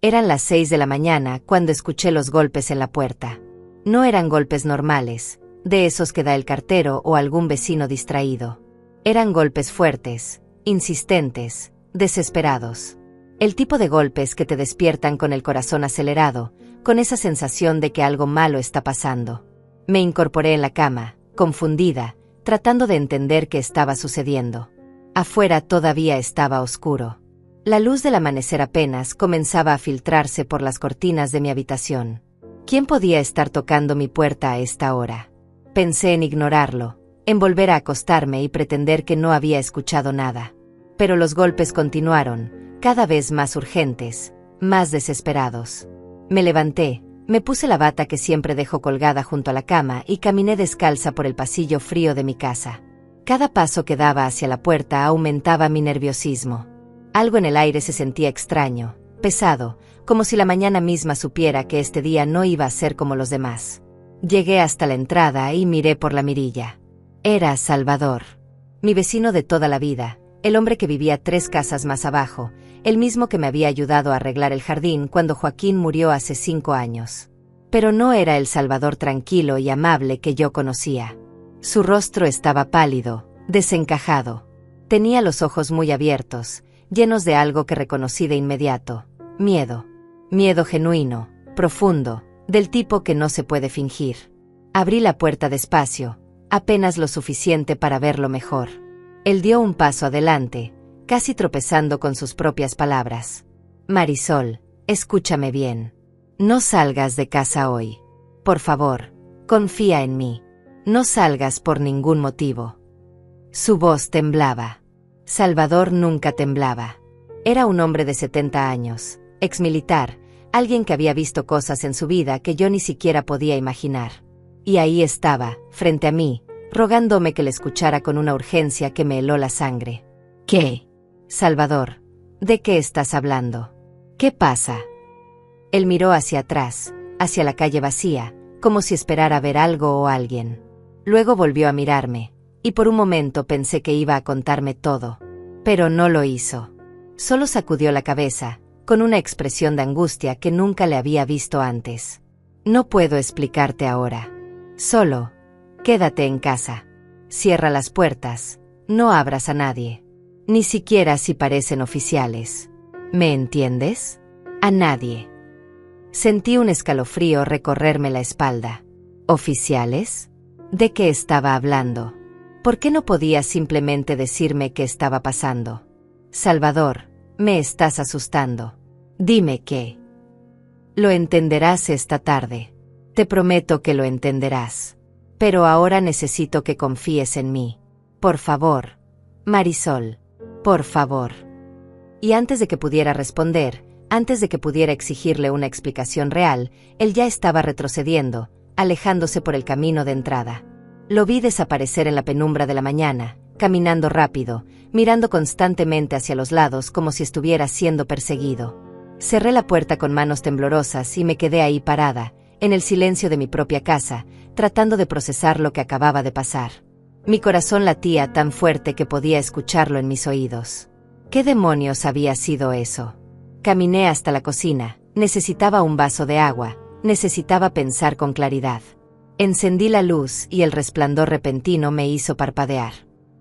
Eran las 6 de la mañana cuando escuché los golpes en la puerta. No eran golpes normales, de esos que da el cartero o algún vecino distraído. Eran golpes fuertes, insistentes, desesperados. El tipo de golpes que te despiertan con el corazón acelerado, con esa sensación de que algo malo está pasando. Me incorporé en la cama, confundida, tratando de entender qué estaba sucediendo. Afuera todavía estaba oscuro. La luz del amanecer apenas comenzaba a filtrarse por las cortinas de mi habitación. ¿Quién podía estar tocando mi puerta a esta hora? Pensé en ignorarlo, en volver a acostarme y pretender que no había escuchado nada. Pero los golpes continuaron, cada vez más urgentes, más desesperados. Me levanté, me puse la bata que siempre dejo colgada junto a la cama y caminé descalza por el pasillo frío de mi casa. Cada paso que daba hacia la puerta aumentaba mi nerviosismo. Algo en el aire se sentía extraño, pesado, como si la mañana misma supiera que este día no iba a ser como los demás. Llegué hasta la entrada y miré por la mirilla. Era Salvador, mi vecino de toda la vida, el hombre que vivía 3 casas más abajo, el mismo que me había ayudado a arreglar el jardín cuando Joaquín murió hace 5 años. Pero no era el Salvador tranquilo y amable que yo conocía. Su rostro estaba pálido, desencajado. Tenía los ojos muy abiertos, llenos de algo que reconocí de inmediato: miedo. Miedo genuino, profundo, del tipo que no se puede fingir. Abrí la puerta despacio, apenas lo suficiente para verlo mejor. Él dio un paso adelante, casi tropezando con sus propias palabras. Marisol, escúchame bien. No salgas de casa hoy. Por favor, confía en mí. No salgas por ningún motivo. Su voz temblaba. Salvador nunca temblaba. Era un hombre de 70 años, exmilitar, alguien que había visto cosas en su vida que yo ni siquiera podía imaginar. Y ahí estaba, frente a mí, rogándome que le escuchara con una urgencia que me heló la sangre. ¿Qué? Salvador, ¿de qué estás hablando? ¿Qué pasa? Él miró hacia atrás, hacia la calle vacía, como si esperara ver algo o alguien. Luego volvió a mirarme, y por un momento pensé que iba a contarme todo. Pero no lo hizo. Solo sacudió la cabeza, con una expresión de angustia que nunca le había visto antes. No puedo explicarte ahora. Solo, quédate en casa. Cierra las puertas, no abras a nadie. Ni siquiera si parecen oficiales. ¿Me entiendes? A nadie. Sentí un escalofrío recorrerme la espalda. ¿Oficiales? ¿De qué estaba hablando? ¿Por qué no podía simplemente decirme qué estaba pasando? Salvador, me estás asustando. Dime qué. Lo entenderás esta tarde. Te prometo que lo entenderás. Pero ahora necesito que confíes en mí. Por favor. Marisol. Por favor. Y antes de que pudiera responder, antes de que pudiera exigirle una explicación real, él ya estaba retrocediendo, alejándose por el camino de entrada. Lo vi desaparecer en la penumbra de la mañana, caminando rápido, mirando constantemente hacia los lados como si estuviera siendo perseguido. Cerré la puerta con manos temblorosas y me quedé ahí parada, en el silencio de mi propia casa, tratando de procesar lo que acababa de pasar. Mi corazón latía tan fuerte que podía escucharlo en mis oídos. ¿Qué demonios había sido eso? Caminé hasta la cocina, necesitaba un vaso de agua, necesitaba pensar con claridad. Encendí la luz y el resplandor repentino me hizo parpadear.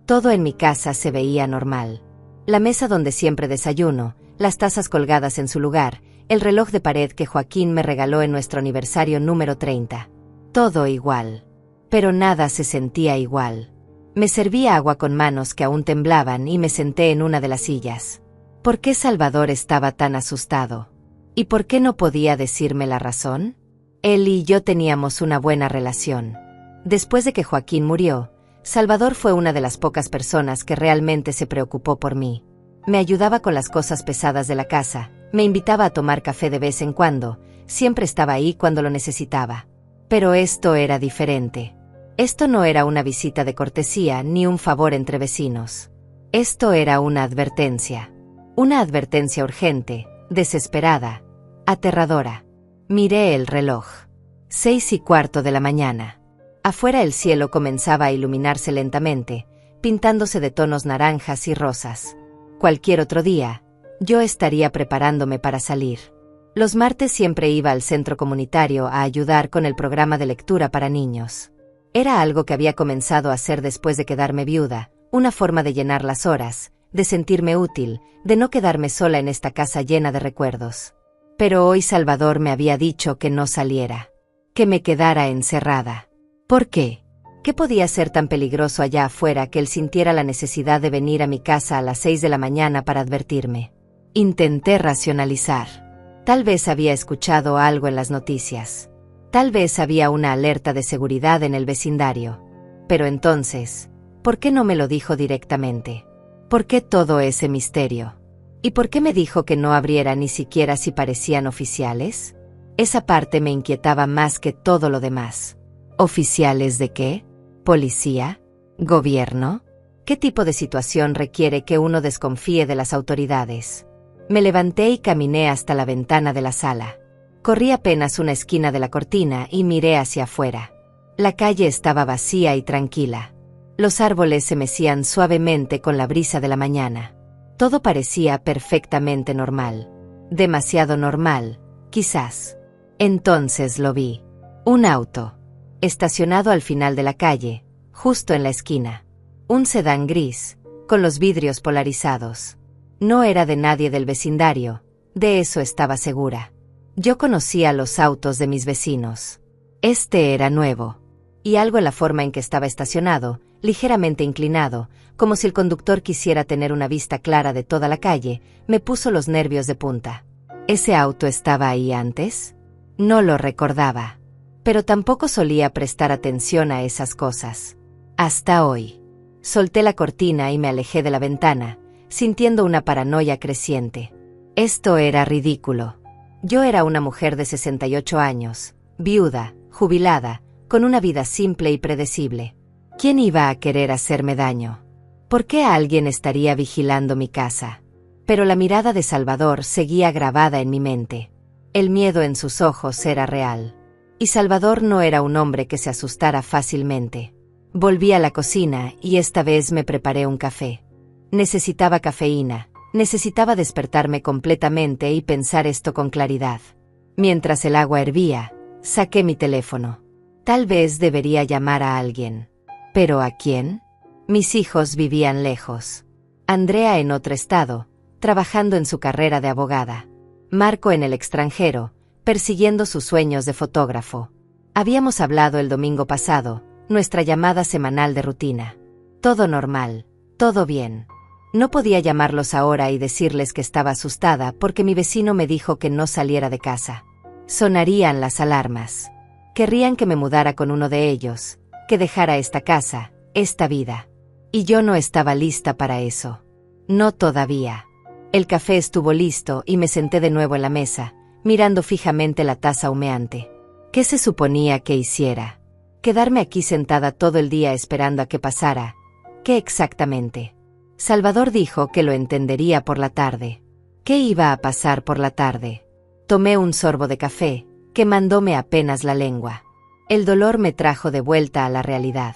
Todo en mi casa se veía normal. La mesa donde siempre desayuno, las tazas colgadas en su lugar, el reloj de pared que Joaquín me regaló en nuestro aniversario número 30. Todo igual. Pero nada se sentía igual. Me servía agua con manos que aún temblaban y me senté en una de las sillas. ¿Por qué Salvador estaba tan asustado? ¿Y por qué no podía decirme la razón? Él y yo teníamos una buena relación. Después de que Joaquín murió, Salvador fue una de las pocas personas que realmente se preocupó por mí. Me ayudaba con las cosas pesadas de la casa, me invitaba a tomar café de vez en cuando, siempre estaba ahí cuando lo necesitaba. Pero esto era diferente. Esto no era una visita de cortesía ni un favor entre vecinos. Esto era una advertencia. Una advertencia urgente, desesperada, aterradora. Miré el reloj. 6:15 de la mañana. Afuera el cielo comenzaba a iluminarse lentamente, pintándose de tonos naranjas y rosas. Cualquier otro día, yo estaría preparándome para salir. Los martes siempre iba al centro comunitario a ayudar con el programa de lectura para niños. Era algo que había comenzado a hacer después de quedarme viuda, una forma de llenar las horas, de sentirme útil, de no quedarme sola en esta casa llena de recuerdos. Pero hoy Salvador me había dicho que no saliera, que me quedara encerrada. ¿Por qué? ¿Qué podía ser tan peligroso allá afuera que él sintiera la necesidad de venir a mi casa a las 6 de la mañana para advertirme? Intenté racionalizar. Tal vez había escuchado algo en las noticias. Tal vez había una alerta de seguridad en el vecindario. Pero entonces, ¿por qué no me lo dijo directamente? ¿Por qué todo ese misterio? ¿Y por qué me dijo que no abriera ni siquiera si parecían oficiales? Esa parte me inquietaba más que todo lo demás. ¿Oficiales de qué? ¿Policía? ¿Gobierno? ¿Qué tipo de situación requiere que uno desconfíe de las autoridades? Me levanté y caminé hasta la ventana de la sala. Corrí apenas una esquina de la cortina y miré hacia afuera. La calle estaba vacía y tranquila. Los árboles se mecían suavemente con la brisa de la mañana. Todo parecía perfectamente normal. Demasiado normal, quizás. Entonces lo vi. Un auto. Estacionado al final de la calle, justo en la esquina. Un sedán gris, con los vidrios polarizados. No era de nadie del vecindario, de eso estaba segura. Yo conocía los autos de mis vecinos. Este era nuevo. Y algo en la forma en que estaba estacionado, ligeramente inclinado, como si el conductor quisiera tener una vista clara de toda la calle, me puso los nervios de punta. ¿Ese auto estaba ahí antes? No lo recordaba. Pero tampoco solía prestar atención a esas cosas. Hasta hoy. Solté la cortina y me alejé de la ventana, sintiendo una paranoia creciente. Esto era ridículo. Yo era una mujer de 68 años, viuda, jubilada, con una vida simple y predecible. ¿Quién iba a querer hacerme daño? ¿Por qué alguien estaría vigilando mi casa? Pero la mirada de Salvador seguía grabada en mi mente. El miedo en sus ojos era real. Y Salvador no era un hombre que se asustara fácilmente. Volví a la cocina y esta vez me preparé un café. Necesitaba cafeína, necesitaba despertarme completamente y pensar esto con claridad. Mientras el agua hervía, saqué mi teléfono. Tal vez debería llamar a alguien. ¿Pero a quién? Mis hijos vivían lejos. Andrea en otro estado, trabajando en su carrera de abogada. Marco en el extranjero, persiguiendo sus sueños de fotógrafo. Habíamos hablado el domingo pasado, nuestra llamada semanal de rutina. Todo normal, todo bien. No podía llamarlos ahora y decirles que estaba asustada porque mi vecino me dijo que no saliera de casa. Sonarían las alarmas. Querrían que me mudara con uno de ellos, que dejara esta casa, esta vida. Y yo no estaba lista para eso. No todavía. El café estuvo listo y me senté de nuevo en la mesa, mirando fijamente la taza humeante. ¿Qué se suponía que hiciera? ¿Quedarme aquí sentada todo el día esperando a que pasara? ¿Qué exactamente? Salvador dijo que lo entendería por la tarde. ¿Qué iba a pasar por la tarde? Tomé un sorbo de café, quemándome apenas la lengua. El dolor me trajo de vuelta a la realidad.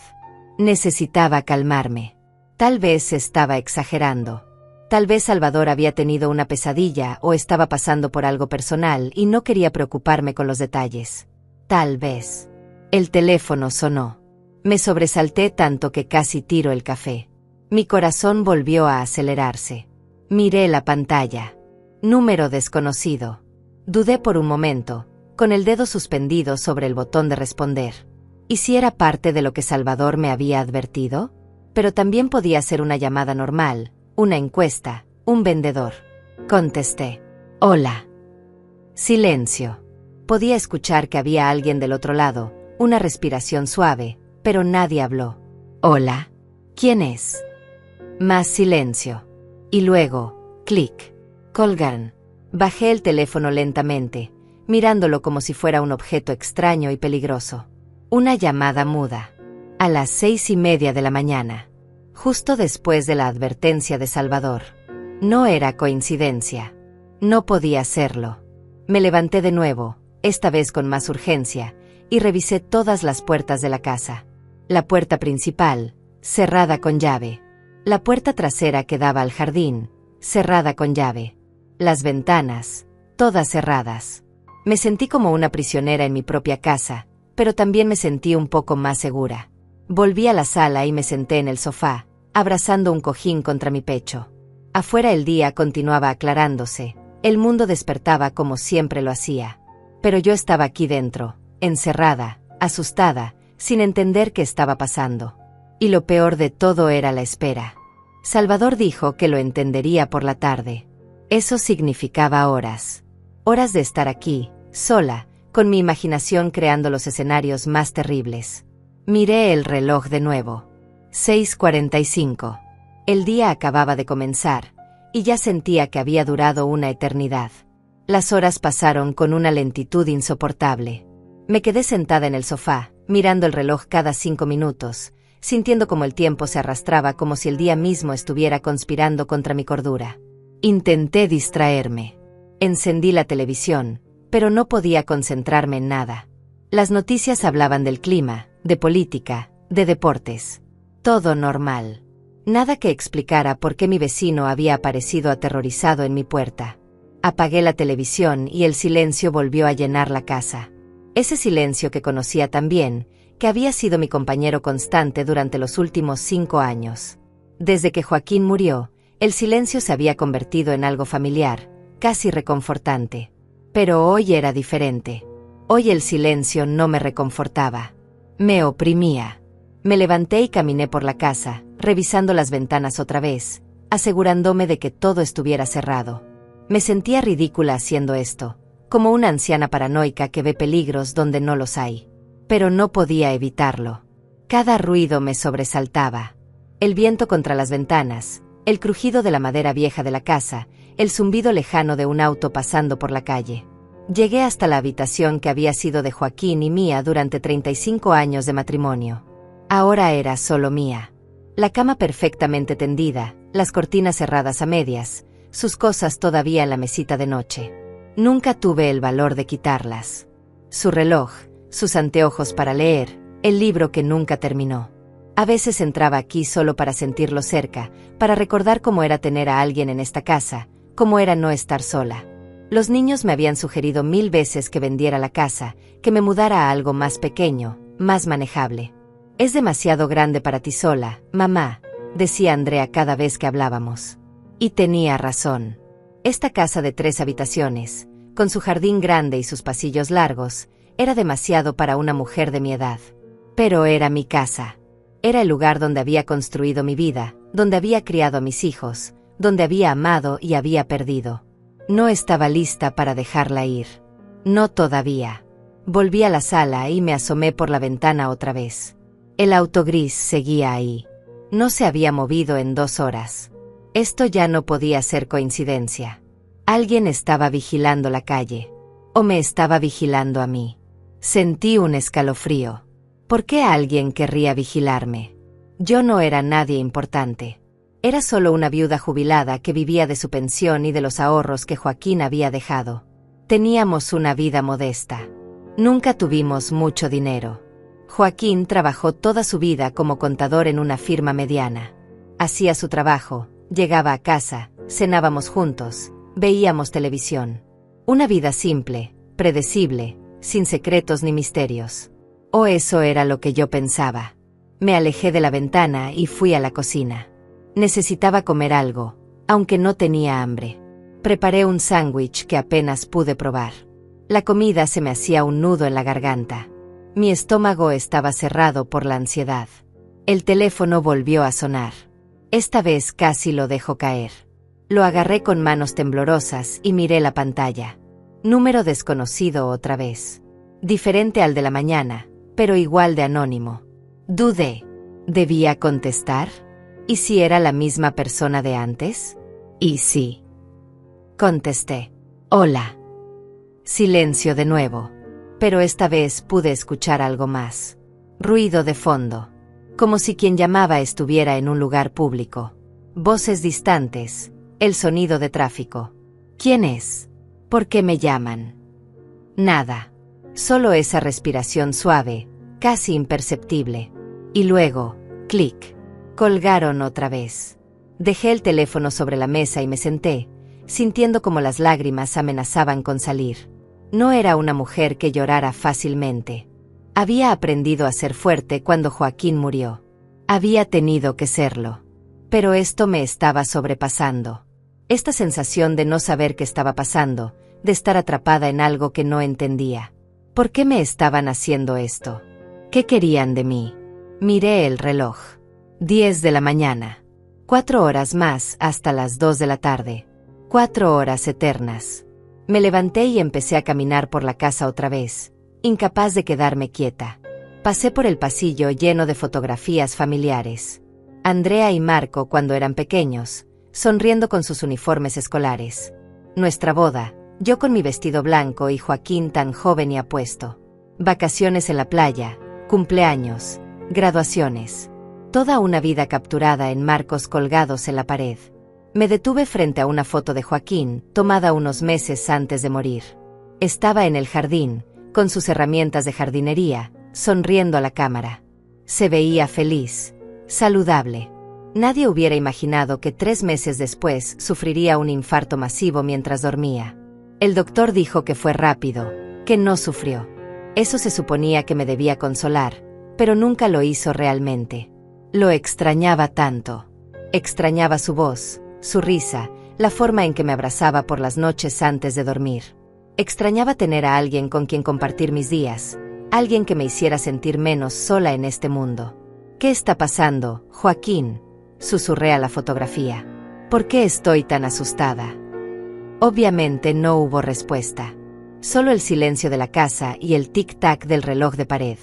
Necesitaba calmarme. Tal vez estaba exagerando. Tal vez Salvador había tenido una pesadilla o estaba pasando por algo personal y no quería preocuparme con los detalles. Tal vez. El teléfono sonó. Me sobresalté tanto que casi tiro el café. Mi corazón volvió a acelerarse. Miré la pantalla. Número desconocido. Dudé por un momento, con el dedo suspendido sobre el botón de responder. ¿Y si era parte de lo que Salvador me había advertido? Pero también podía ser una llamada normal, una encuesta, un vendedor. Contesté. Hola. Silencio. Podía escuchar que había alguien del otro lado, una respiración suave, pero nadie habló. Hola. ¿Quién es? Más silencio. Y luego, clic. Colgaron. Bajé el teléfono lentamente, mirándolo como si fuera un objeto extraño y peligroso. Una llamada muda. A las 6:30 de la mañana. Justo después de la advertencia de Salvador. No era coincidencia. No podía serlo. Me levanté de nuevo, esta vez con más urgencia, y revisé todas las puertas de la casa. La puerta principal, cerrada con llave. La puerta trasera que daba al jardín, cerrada con llave. Las ventanas, todas cerradas. Me sentí como una prisionera en mi propia casa, pero también me sentí un poco más segura. Volví a la sala y me senté en el sofá, abrazando un cojín contra mi pecho. Afuera el día continuaba aclarándose, el mundo despertaba como siempre lo hacía. Pero yo estaba aquí dentro, encerrada, asustada, sin entender qué estaba pasando. Y lo peor de todo era la espera. Salvador dijo que lo entendería por la tarde. Eso significaba horas. Horas de estar aquí, sola, con mi imaginación creando los escenarios más terribles. Miré el reloj de nuevo. 6:45. El día acababa de comenzar, y ya sentía que había durado una eternidad. Las horas pasaron con una lentitud insoportable. Me quedé sentada en el sofá, mirando el reloj cada 5 minutos, sintiendo como el tiempo se arrastraba como si el día mismo estuviera conspirando contra mi cordura. Intenté distraerme. Encendí la televisión, pero no podía concentrarme en nada. Las noticias hablaban del clima, de política, de deportes. Todo normal. Nada que explicara por qué mi vecino había aparecido aterrorizado en mi puerta. Apagué la televisión y el silencio volvió a llenar la casa. Ese silencio que conocía tan bien, que había sido mi compañero constante durante los últimos 5 años. Desde que Joaquín murió, el silencio se había convertido en algo familiar, casi reconfortante. Pero hoy era diferente. Hoy el silencio no me reconfortaba. Me oprimía. Me levanté y caminé por la casa, revisando las ventanas otra vez, asegurándome de que todo estuviera cerrado. Me sentía ridícula haciendo esto, como una anciana paranoica que ve peligros donde no los hay. Pero no podía evitarlo. Cada ruido me sobresaltaba. El viento contra las ventanas, el crujido de la madera vieja de la casa, el zumbido lejano de un auto pasando por la calle. Llegué hasta la habitación que había sido de Joaquín y mía durante 35 años de matrimonio. Ahora era solo mía. La cama perfectamente tendida, las cortinas cerradas a medias, sus cosas todavía en la mesita de noche. Nunca tuve el valor de quitarlas. Su reloj, sus anteojos para leer, el libro que nunca terminó. A veces entraba aquí solo para sentirlo cerca, para recordar cómo era tener a alguien en esta casa, cómo era no estar sola. Los niños me habían sugerido 1000 veces que vendiera la casa, que me mudara a algo más pequeño, más manejable. «Es demasiado grande para ti sola, mamá», decía Andrea cada vez que hablábamos. Y tenía razón. Esta casa de 3 habitaciones, con su jardín grande y sus pasillos largos, era demasiado para una mujer de mi edad. Pero era mi casa. Era el lugar donde había construido mi vida, donde había criado a mis hijos, donde había amado y había perdido. No estaba lista para dejarla ir. No todavía. Volví a la sala y me asomé por la ventana otra vez. El auto gris seguía ahí. No se había movido en 2 horas. Esto ya no podía ser coincidencia. Alguien estaba vigilando la calle. O me estaba vigilando a mí. Sentí un escalofrío. ¿Por qué alguien querría vigilarme? Yo no era nadie importante. Era solo una viuda jubilada que vivía de su pensión y de los ahorros que Joaquín había dejado. Teníamos una vida modesta. Nunca tuvimos mucho dinero. Joaquín trabajó toda su vida como contador en una firma mediana. Hacía su trabajo, llegaba a casa, cenábamos juntos, veíamos televisión. Una vida simple, predecible, sin secretos ni misterios. O eso era lo que yo pensaba. Me alejé de la ventana y fui a la cocina. Necesitaba comer algo, aunque no tenía hambre. Preparé un sándwich que apenas pude probar. La comida se me hacía un nudo en la garganta. Mi estómago estaba cerrado por la ansiedad. El teléfono volvió a sonar. Esta vez casi lo dejo caer. Lo agarré con manos temblorosas y miré la pantalla. Número desconocido otra vez. Diferente al de la mañana, pero igual de anónimo. Dudé. ¿Debía contestar? ¿Y si era la misma persona de antes? Y sí. Contesté. Hola. Silencio de nuevo. Pero esta vez pude escuchar algo más. Ruido de fondo. Como si quien llamaba estuviera en un lugar público. Voces distantes. El sonido de tráfico. ¿Quién es? ¿Por qué me llaman? Nada. Solo esa respiración suave, casi imperceptible. Y luego, clic. Colgaron otra vez. Dejé el teléfono sobre la mesa y me senté, sintiendo como las lágrimas amenazaban con salir. No era una mujer que llorara fácilmente. Había aprendido a ser fuerte cuando Joaquín murió. Había tenido que serlo. Pero esto me estaba sobrepasando. Esta sensación de no saber qué estaba pasando, de estar atrapada en algo que no entendía. ¿Por qué me estaban haciendo esto? ¿Qué querían de mí? Miré el reloj. 10 de la mañana. 4 horas más hasta las 2 de la tarde. 4 horas eternas. Me levanté y empecé a caminar por la casa otra vez, incapaz de quedarme quieta. Pasé por el pasillo lleno de fotografías familiares. Andrea y Marco cuando eran pequeños, sonriendo con sus uniformes escolares. Nuestra boda, yo con mi vestido blanco y Joaquín tan joven y apuesto. Vacaciones en la playa, cumpleaños, graduaciones. Toda una vida capturada en marcos colgados en la pared. Me detuve frente a una foto de Joaquín, tomada unos meses antes de morir. Estaba en el jardín, con sus herramientas de jardinería, sonriendo a la cámara. Se veía feliz, saludable. Nadie hubiera imaginado que 3 meses después sufriría un infarto masivo mientras dormía. El doctor dijo que fue rápido, que no sufrió. Eso se suponía que me debía consolar, pero nunca lo hizo realmente. Lo extrañaba tanto. Extrañaba su voz, su risa, la forma en que me abrazaba por las noches antes de dormir. Extrañaba tener a alguien con quien compartir mis días, alguien que me hiciera sentir menos sola en este mundo. ¿Qué está pasando, Joaquín?, susurré a la fotografía. ¿Por qué estoy tan asustada? Obviamente no hubo respuesta. Solo el silencio de la casa y el tic-tac del reloj de pared.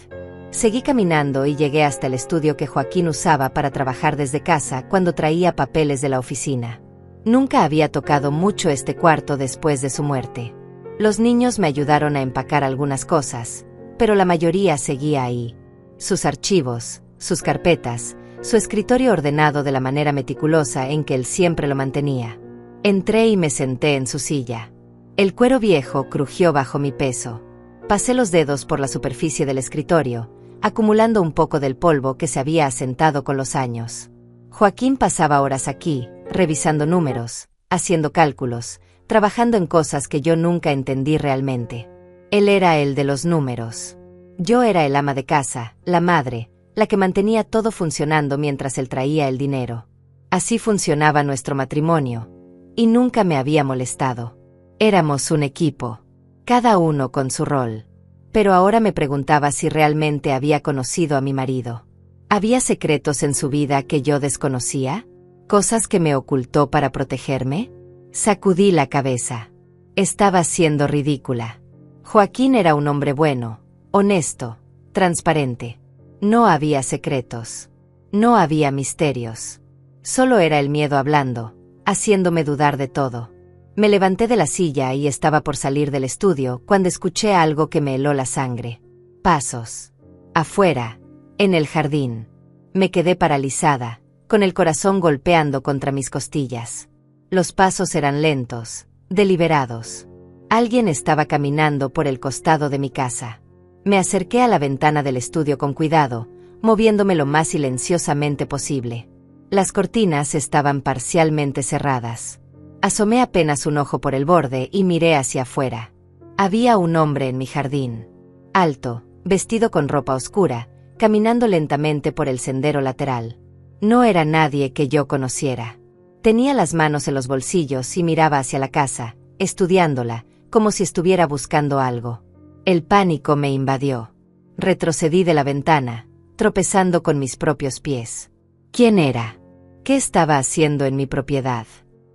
Seguí caminando y llegué hasta el estudio que Joaquín usaba para trabajar desde casa cuando traía papeles de la oficina. Nunca había tocado mucho este cuarto después de su muerte. Los niños me ayudaron a empacar algunas cosas, pero la mayoría seguía ahí. Sus archivos, sus carpetas, su escritorio ordenado de la manera meticulosa en que él siempre lo mantenía. Entré y me senté en su silla. El cuero viejo crujió bajo mi peso. Pasé los dedos por la superficie del escritorio, acumulando un poco del polvo que se había asentado con los años. Joaquín pasaba horas aquí, revisando números, haciendo cálculos, trabajando en cosas que yo nunca entendí realmente. Él era el de los números. Yo era el ama de casa, la madre, la que mantenía todo funcionando mientras él traía el dinero. Así funcionaba nuestro matrimonio, y nunca me había molestado. Éramos un equipo, cada uno con su rol. Pero ahora me preguntaba si realmente había conocido a mi marido. ¿Había secretos en su vida que yo desconocía? ¿Cosas que me ocultó para protegerme? Sacudí la cabeza. Estaba siendo ridícula. Joaquín era un hombre bueno, honesto, transparente. No había secretos. No había misterios. Solo era el miedo hablando, haciéndome dudar de todo. Me levanté de la silla y estaba por salir del estudio cuando escuché algo que me heló la sangre. Pasos. Afuera, en el jardín. Me quedé paralizada, con el corazón golpeando contra mis costillas. Los pasos eran lentos, deliberados. Alguien estaba caminando por el costado de mi casa. Me acerqué a la ventana del estudio con cuidado, moviéndome lo más silenciosamente posible. Las cortinas estaban parcialmente cerradas. Asomé apenas un ojo por el borde y miré hacia afuera. Había un hombre en mi jardín. Alto, vestido con ropa oscura, caminando lentamente por el sendero lateral. No era nadie que yo conociera. Tenía las manos en los bolsillos y miraba hacia la casa, estudiándola, como si estuviera buscando algo. El pánico me invadió. Retrocedí de la ventana, tropezando con mis propios pies. ¿Quién era? ¿Qué estaba haciendo en mi propiedad?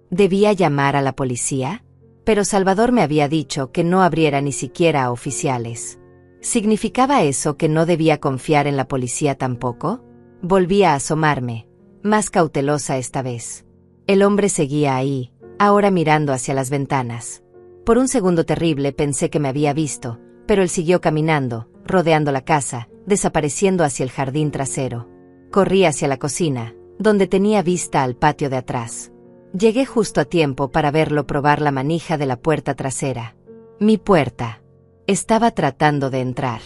¿Debía llamar a la policía? Pero Salvador me había dicho que no abriera ni siquiera a oficiales. ¿Significaba eso que no debía confiar en la policía tampoco? Volví a asomarme, más cautelosa esta vez. El hombre seguía ahí, ahora mirando hacia las ventanas. Por un segundo terrible pensé que me había visto, pero él siguió caminando, rodeando la casa, desapareciendo hacia el jardín trasero. Corrí hacia la cocina, donde tenía vista al patio de atrás. Llegué justo a tiempo para verlo probar la manija de la puerta trasera. Mi puerta. Estaba tratando de entrar.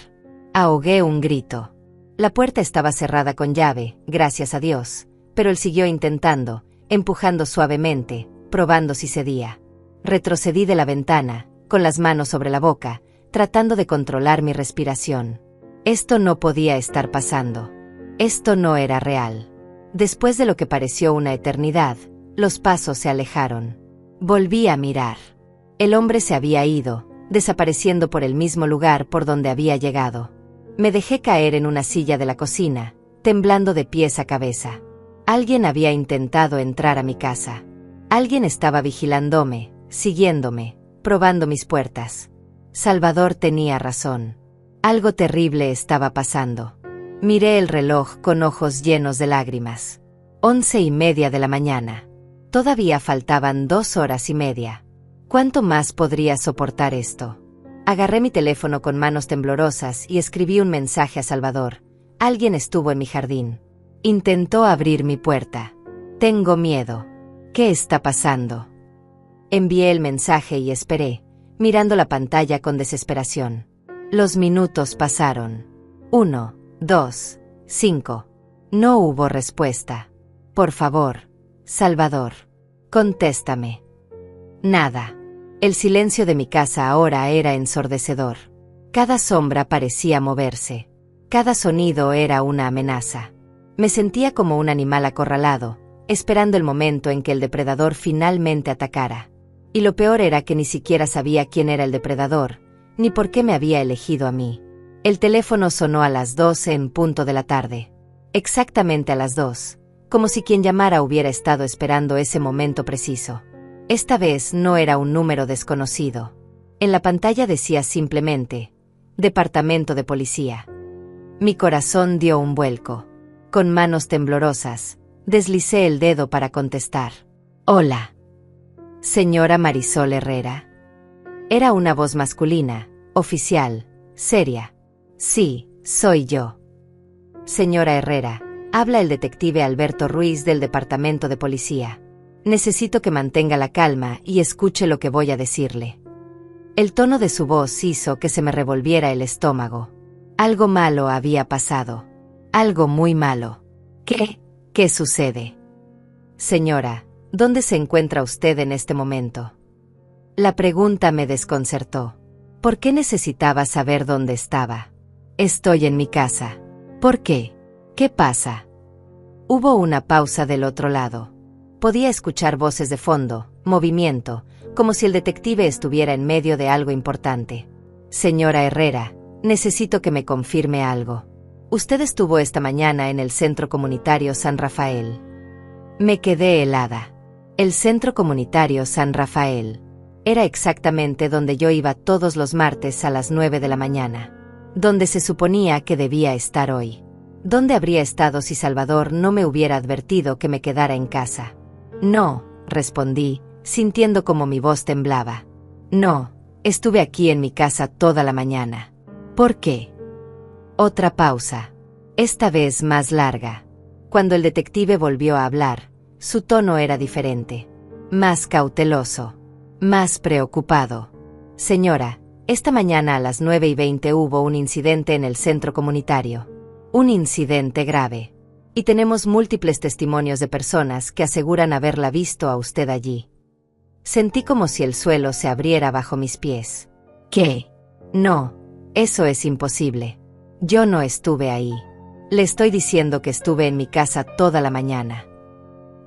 Ahogué un grito. La puerta estaba cerrada con llave, gracias a Dios, pero él siguió intentando, empujando suavemente, probando si cedía. Retrocedí de la ventana, con las manos sobre la boca, tratando de controlar mi respiración. Esto no podía estar pasando. Esto no era real. Después de lo que pareció una eternidad, los pasos se alejaron. Volví a mirar. El hombre se había ido, desapareciendo por el mismo lugar por donde había llegado. Me dejé caer en una silla de la cocina, temblando de pies a cabeza. Alguien había intentado entrar a mi casa. Alguien estaba vigilándome, siguiéndome, probando mis puertas. Salvador tenía razón. Algo terrible estaba pasando. Miré el reloj con ojos llenos de lágrimas. 11:30 de la mañana. Todavía faltaban 2 horas y media. ¿Cuánto más podría soportar esto? Agarré mi teléfono con manos temblorosas y escribí un mensaje a Salvador. Alguien estuvo en mi jardín. Intentó abrir mi puerta. Tengo miedo. ¿Qué está pasando? Envié el mensaje y esperé, mirando la pantalla con desesperación. Los minutos pasaron. 1, 2, 5. No hubo respuesta. Por favor, Salvador, contéstame. Nada. El silencio de mi casa ahora era ensordecedor. Cada sombra parecía moverse. Cada sonido era una amenaza. Me sentía como un animal acorralado, esperando el momento en que el depredador finalmente atacara. Y lo peor era que ni siquiera sabía quién era el depredador, ni por qué me había elegido a mí. El teléfono sonó a las 12 en punto de la tarde. Exactamente a las 2, como si quien llamara hubiera estado esperando ese momento preciso. Esta vez no era un número desconocido. En la pantalla decía simplemente, Departamento de Policía. Mi corazón dio un vuelco. Con manos temblorosas, deslicé el dedo para contestar. Hola. Señora Marisol Herrera. Era una voz masculina, oficial, seria. Sí, soy yo. Señora Herrera, habla el detective Alberto Ruiz del Departamento de Policía. Necesito que mantenga la calma y escuche lo que voy a decirle. El tono de su voz hizo que se me revolviera el estómago. Algo malo había pasado. Algo muy malo. ¿Qué sucede? Señora, ¿dónde se encuentra usted en este momento? La pregunta me desconcertó. ¿Por qué necesitaba saber dónde estaba? Estoy en mi casa. ¿Por qué? ¿Qué pasa? Hubo una pausa del otro lado. Podía escuchar voces de fondo, movimiento, como si el detective estuviera en medio de algo importante. Señora Herrera, necesito que me confirme algo. Usted estuvo esta mañana en el Centro Comunitario San Rafael. Me quedé helada. El Centro Comunitario San Rafael era exactamente donde yo iba todos los martes a las 9 de la mañana. Donde se suponía que debía estar hoy. ¿Dónde habría estado si Salvador no me hubiera advertido que me quedara en casa? No, respondí, sintiendo como mi voz temblaba. No, estuve aquí en mi casa toda la mañana. ¿Por qué? Otra pausa. Esta vez más larga. Cuando el detective volvió a hablar, su tono era diferente. Más cauteloso. Más preocupado. Señora, esta mañana a las 9:20 hubo un incidente en el centro comunitario. Un incidente grave. Y tenemos múltiples testimonios de personas que aseguran haberla visto a usted allí. Sentí como si el suelo se abriera bajo mis pies. ¿Qué? No, eso es imposible. Yo no estuve ahí. Le estoy diciendo que estuve en mi casa toda la mañana.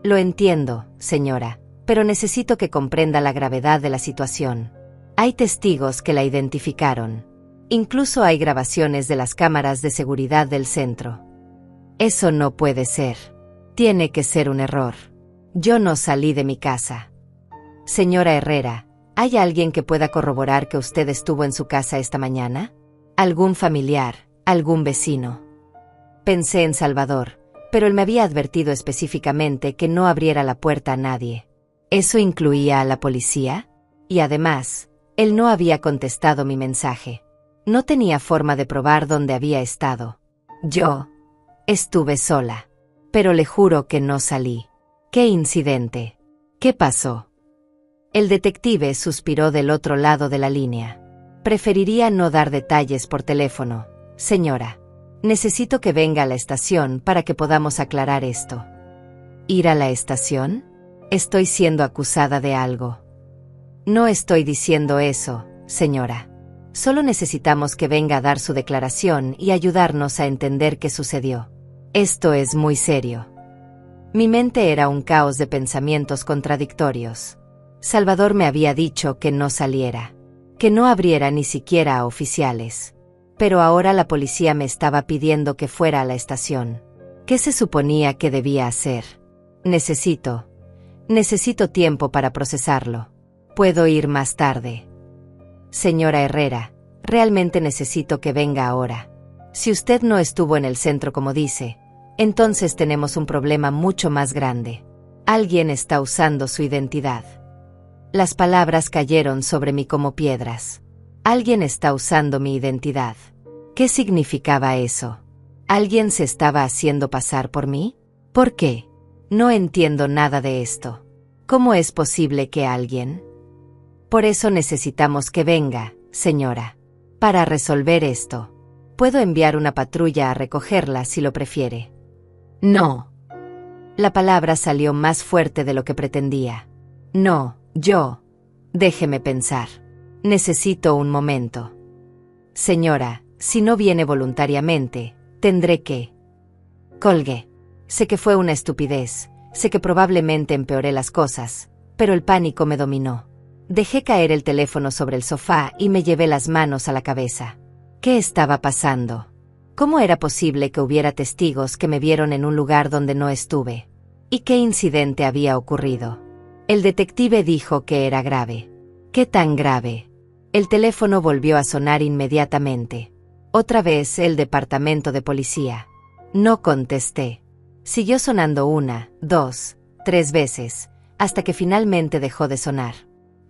Lo entiendo, señora, pero necesito que comprenda la gravedad de la situación. Hay testigos que la identificaron. Incluso hay grabaciones de las cámaras de seguridad del centro. Eso no puede ser. Tiene que ser un error. Yo no salí de mi casa. Señora Herrera, ¿hay alguien que pueda corroborar que usted estuvo en su casa esta mañana? ¿Algún familiar? ¿Algún vecino? Pensé en Salvador, pero él me había advertido específicamente que no abriera la puerta a nadie. ¿Eso incluía a la policía? Y además, él no había contestado mi mensaje. No tenía forma de probar dónde había estado. Yo estuve sola, pero le juro que no salí. ¿Qué incidente? ¿Qué pasó? El detective suspiró del otro lado de la línea. Preferiría no dar detalles por teléfono. Señora, necesito que venga a la estación para que podamos aclarar esto. ¿Ir a la estación? Estoy siendo acusada de algo. No estoy diciendo eso, señora. Solo necesitamos que venga a dar su declaración y ayudarnos a entender qué sucedió. Esto es muy serio. Mi mente era un caos de pensamientos contradictorios. Salvador me había dicho que no saliera, que no abriera ni siquiera a oficiales. Pero ahora la policía me estaba pidiendo que fuera a la estación. ¿Qué se suponía que debía hacer? Necesito tiempo para procesarlo. Puedo ir más tarde. Señora Herrera, realmente necesito que venga ahora. Si usted no estuvo en el centro como dice, entonces tenemos un problema mucho más grande. Alguien está usando su identidad. Las palabras cayeron sobre mí como piedras. Alguien está usando mi identidad. ¿Qué significaba eso? ¿Alguien se estaba haciendo pasar por mí? ¿Por qué? No entiendo nada de esto. ¿Cómo es posible que alguien? Por eso necesitamos que venga, señora. Para resolver esto. Puedo enviar una patrulla a recogerla si lo prefiere. No. La palabra salió más fuerte de lo que pretendía. No, yo. Déjeme pensar. Necesito un momento. Señora, si no viene voluntariamente, tendré que... Colgué. Sé que fue una estupidez, sé que probablemente empeoré las cosas, pero el pánico me dominó. Dejé caer el teléfono sobre el sofá y me llevé las manos a la cabeza. ¿Qué estaba pasando? ¿Cómo era posible que hubiera testigos que me vieron en un lugar donde no estuve? ¿Y qué incidente había ocurrido? El detective dijo que era grave. ¿Qué tan grave? El teléfono volvió a sonar inmediatamente. Otra vez el departamento de policía. No contesté. Siguió sonando 1, 2, 3 veces, hasta que finalmente dejó de sonar.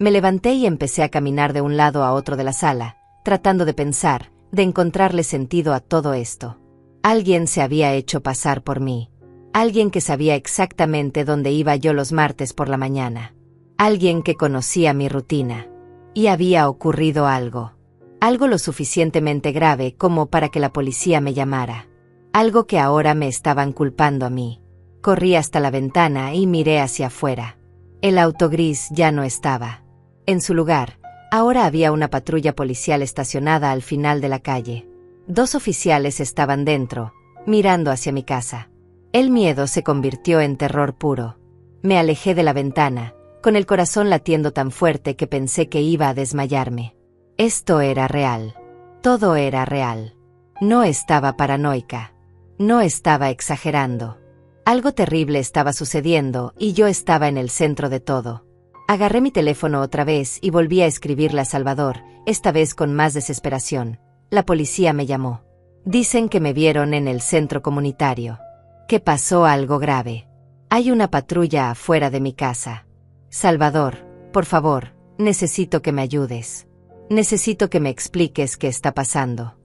Me levanté y empecé a caminar de un lado a otro de la sala, tratando de pensar, de encontrarle sentido a todo esto. Alguien se había hecho pasar por mí. Alguien que sabía exactamente dónde iba yo los martes por la mañana. Alguien que conocía mi rutina. Y había ocurrido algo. Algo lo suficientemente grave como para que la policía me llamara. Algo que ahora me estaban culpando a mí. Corrí hasta la ventana y miré hacia afuera. El auto gris ya no estaba. En su lugar, ahora había una patrulla policial estacionada al final de la calle. 2 oficiales estaban dentro, mirando hacia mi casa. El miedo se convirtió en terror puro. Me alejé de la ventana, con el corazón latiendo tan fuerte que pensé que iba a desmayarme. Esto era real. Todo era real. No estaba paranoica. No estaba exagerando. Algo terrible estaba sucediendo y yo estaba en el centro de todo. Agarré mi teléfono otra vez y volví a escribirle a Salvador, esta vez con más desesperación. La policía me llamó. Dicen que me vieron en el centro comunitario. Que pasó algo grave. Hay una patrulla afuera de mi casa. Salvador, por favor, necesito que me ayudes. Necesito que me expliques qué está pasando.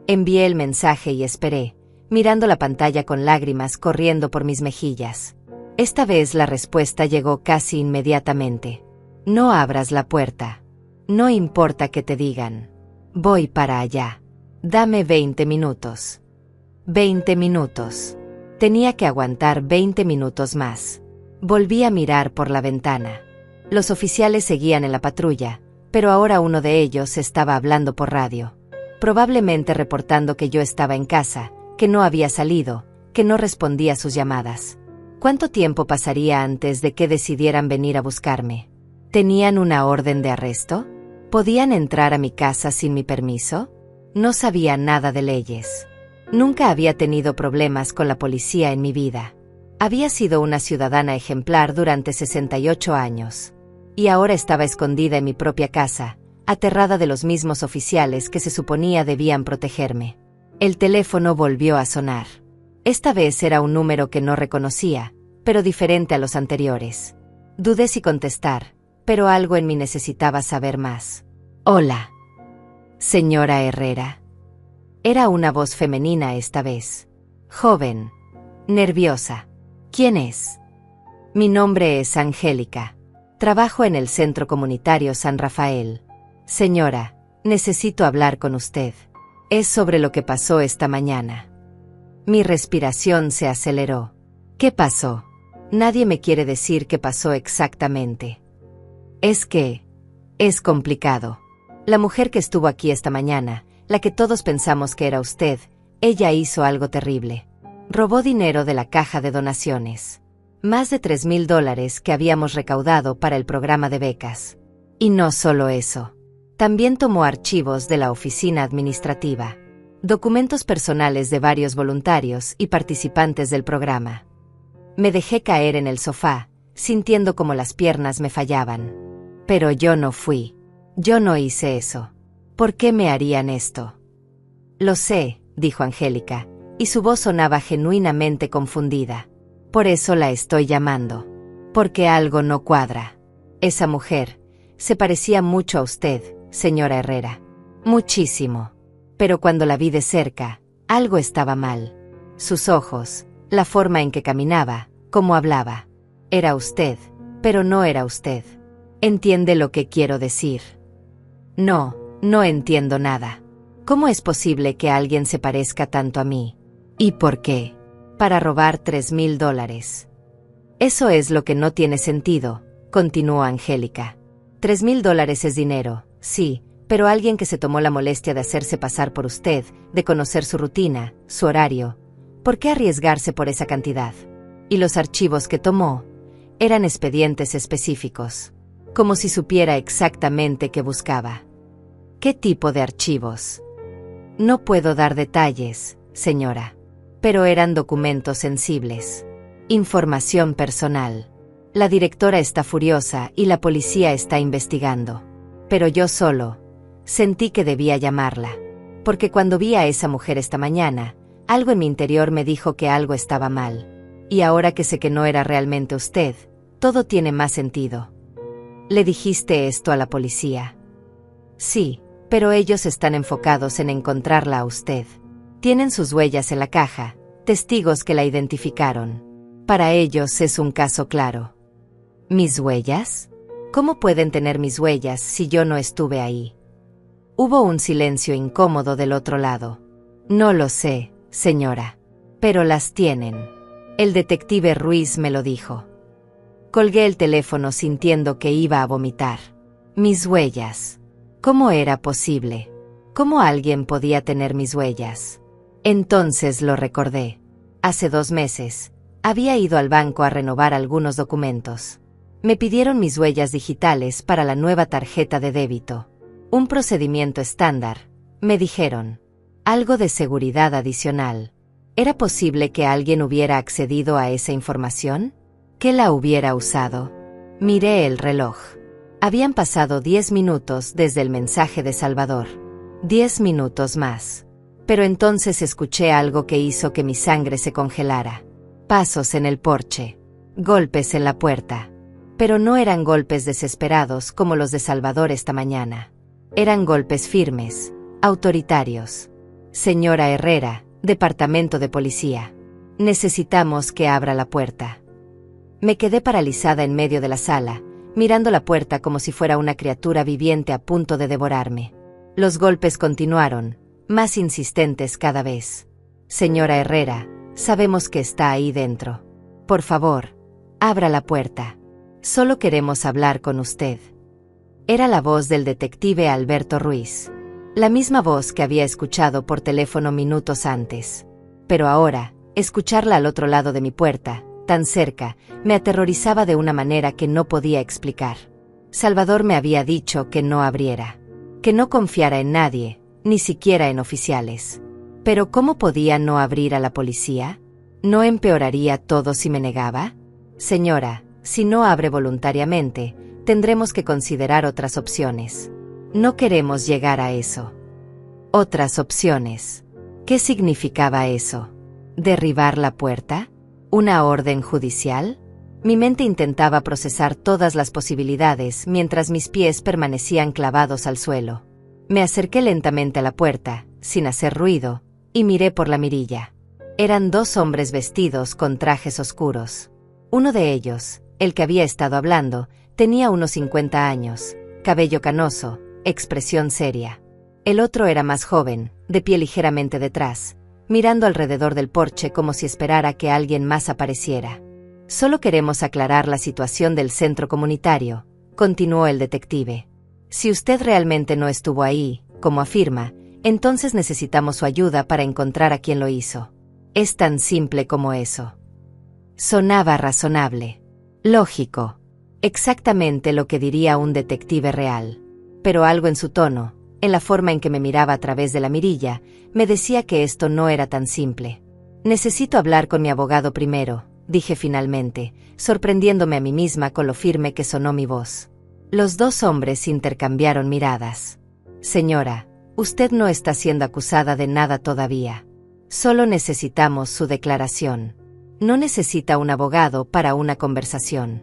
Envié el mensaje y esperé, mirando la pantalla con lágrimas corriendo por mis mejillas. Esta vez la respuesta llegó casi inmediatamente. No abras la puerta. No importa que te digan. Voy para allá. Dame 20 minutos. 20 minutos. Tenía que aguantar 20 minutos más. Volví a mirar por la ventana. Los oficiales seguían en la patrulla, pero ahora uno de ellos estaba hablando por radio. Probablemente reportando que yo estaba en casa, que no había salido, que no respondía a sus llamadas. ¿Cuánto tiempo pasaría antes de que decidieran venir a buscarme? ¿Tenían una orden de arresto? ¿Podían entrar a mi casa sin mi permiso? No sabía nada de leyes. Nunca había tenido problemas con la policía en mi vida. Había sido una ciudadana ejemplar durante 68 años. Y ahora estaba escondida en mi propia casa, aterrada de los mismos oficiales que se suponía debían protegerme. El teléfono volvió a sonar. Esta vez era un número que no reconocía, pero diferente a los anteriores. Dudé si contestar, pero algo en mí necesitaba saber más. Hola. Señora Herrera. Era una voz femenina esta vez. Joven. Nerviosa. ¿Quién es? Mi nombre es Angélica. Trabajo en el Centro Comunitario San Rafael. Señora, necesito hablar con usted. Es sobre lo que pasó esta mañana. Mi respiración se aceleró. ¿Qué pasó? Nadie me quiere decir qué pasó exactamente. Es que, Es complicado. La mujer que estuvo aquí esta mañana, la que todos pensamos que era usted, ella hizo algo terrible. Robó dinero de la caja de donaciones. Más de $3,000 que habíamos recaudado para el programa de becas. Y no solo eso. También tomó archivos de la oficina administrativa, documentos personales de varios voluntarios y participantes del programa. Me dejé caer en el sofá, sintiendo como las piernas me fallaban. Pero yo no fui. Yo no hice eso. ¿Por qué me harían esto? Lo sé, dijo Angélica, y su voz sonaba genuinamente confundida. Por eso la estoy llamando. Porque algo no cuadra. Esa mujer se parecía mucho a usted, señora Herrera. Muchísimo. Pero cuando la vi de cerca, algo estaba mal. Sus ojos, la forma en que caminaba, cómo hablaba. Era usted, pero no era usted. ¿Entiende lo que quiero decir? No, no entiendo nada. ¿Cómo es posible que alguien se parezca tanto a mí? ¿Y por qué? Para robar $3,000. Eso es lo que no tiene sentido, continuó Angélica. $3,000 es dinero, sí, pero alguien que se tomó la molestia de hacerse pasar por usted, de conocer su rutina, su horario, ¿por qué arriesgarse por esa cantidad? Y los archivos que tomó eran expedientes específicos, como si supiera exactamente qué buscaba. ¿Qué tipo de archivos? No puedo dar detalles, señora, pero eran documentos sensibles. Información personal. La directora está furiosa y la policía está investigando. Pero yo solo sentí que debía llamarla, porque cuando vi a esa mujer esta mañana, algo en mi interior me dijo que algo estaba mal. Y ahora que sé que no era realmente usted, todo tiene más sentido. ¿Le dijiste esto a la policía? Sí, pero ellos están enfocados en encontrarla a usted. Tienen sus huellas en la caja, testigos que la identificaron. Para ellos es un caso claro. ¿Mis huellas? ¿Cómo pueden tener mis huellas si yo no estuve ahí? Hubo un silencio incómodo del otro lado. No lo sé, señora. Pero las tienen. El detective Ruiz me lo dijo. Colgué el teléfono sintiendo que iba a vomitar. Mis huellas. ¿Cómo era posible? ¿Cómo alguien podía tener mis huellas? Entonces lo recordé. Hace 2 meses, había ido al banco a renovar algunos documentos. Me pidieron mis huellas digitales para la nueva tarjeta de débito. Un procedimiento estándar, me dijeron. Algo de seguridad adicional. ¿Era posible que alguien hubiera accedido a esa información? ¿Que la hubiera usado? Miré el reloj. Habían pasado 10 minutos desde el mensaje de Salvador. 10 minutos más. Pero entonces escuché algo que hizo que mi sangre se congelara. Pasos en el porche. Golpes en la puerta. Pero no eran golpes desesperados como los de Salvador esta mañana. Eran golpes firmes, autoritarios. Señora Herrera, Departamento de Policía. Necesitamos que abra la puerta. Me quedé paralizada en medio de la sala, mirando la puerta como si fuera una criatura viviente a punto de devorarme. Los golpes continuaron, más insistentes cada vez. Señora Herrera, sabemos que está ahí dentro. Por favor, abra la puerta. Solo queremos hablar con usted. Era la voz del detective Alberto Ruiz. La misma voz que había escuchado por teléfono minutos antes. Pero ahora, escucharla al otro lado de mi puerta, tan cerca, me aterrorizaba de una manera que no podía explicar. Salvador me había dicho que no abriera. Que no confiara en nadie, ni siquiera en oficiales. Pero ¿cómo podía no abrir a la policía? ¿No empeoraría todo si me negaba? Señora, si no abre voluntariamente, tendremos que considerar otras opciones. No queremos llegar a eso. Otras opciones. ¿Qué significaba eso? ¿Derribar la puerta? ¿Una orden judicial? Mi mente intentaba procesar todas las posibilidades mientras mis pies permanecían clavados al suelo. Me acerqué lentamente a la puerta, sin hacer ruido, y miré por la mirilla. Eran 2 hombres vestidos con trajes oscuros. Uno de ellos, el que había estado hablando, tenía unos 50 años, cabello canoso, expresión seria. El otro era más joven, de pie ligeramente detrás, mirando alrededor del porche como si esperara que alguien más apareciera. Solo queremos aclarar la situación del centro comunitario, continuó el detective. Si usted realmente no estuvo ahí, como afirma, entonces necesitamos su ayuda para encontrar a quien lo hizo. Es tan simple como eso. Sonaba razonable. Lógico. Exactamente lo que diría un detective real. Pero algo en su tono, en la forma en que me miraba a través de la mirilla, me decía que esto no era tan simple. Necesito hablar con mi abogado primero, dije finalmente, sorprendiéndome a mí misma con lo firme que sonó mi voz. Los dos hombres intercambiaron miradas. Señora, usted no está siendo acusada de nada todavía. Solo necesitamos su declaración. No necesita un abogado para una conversación.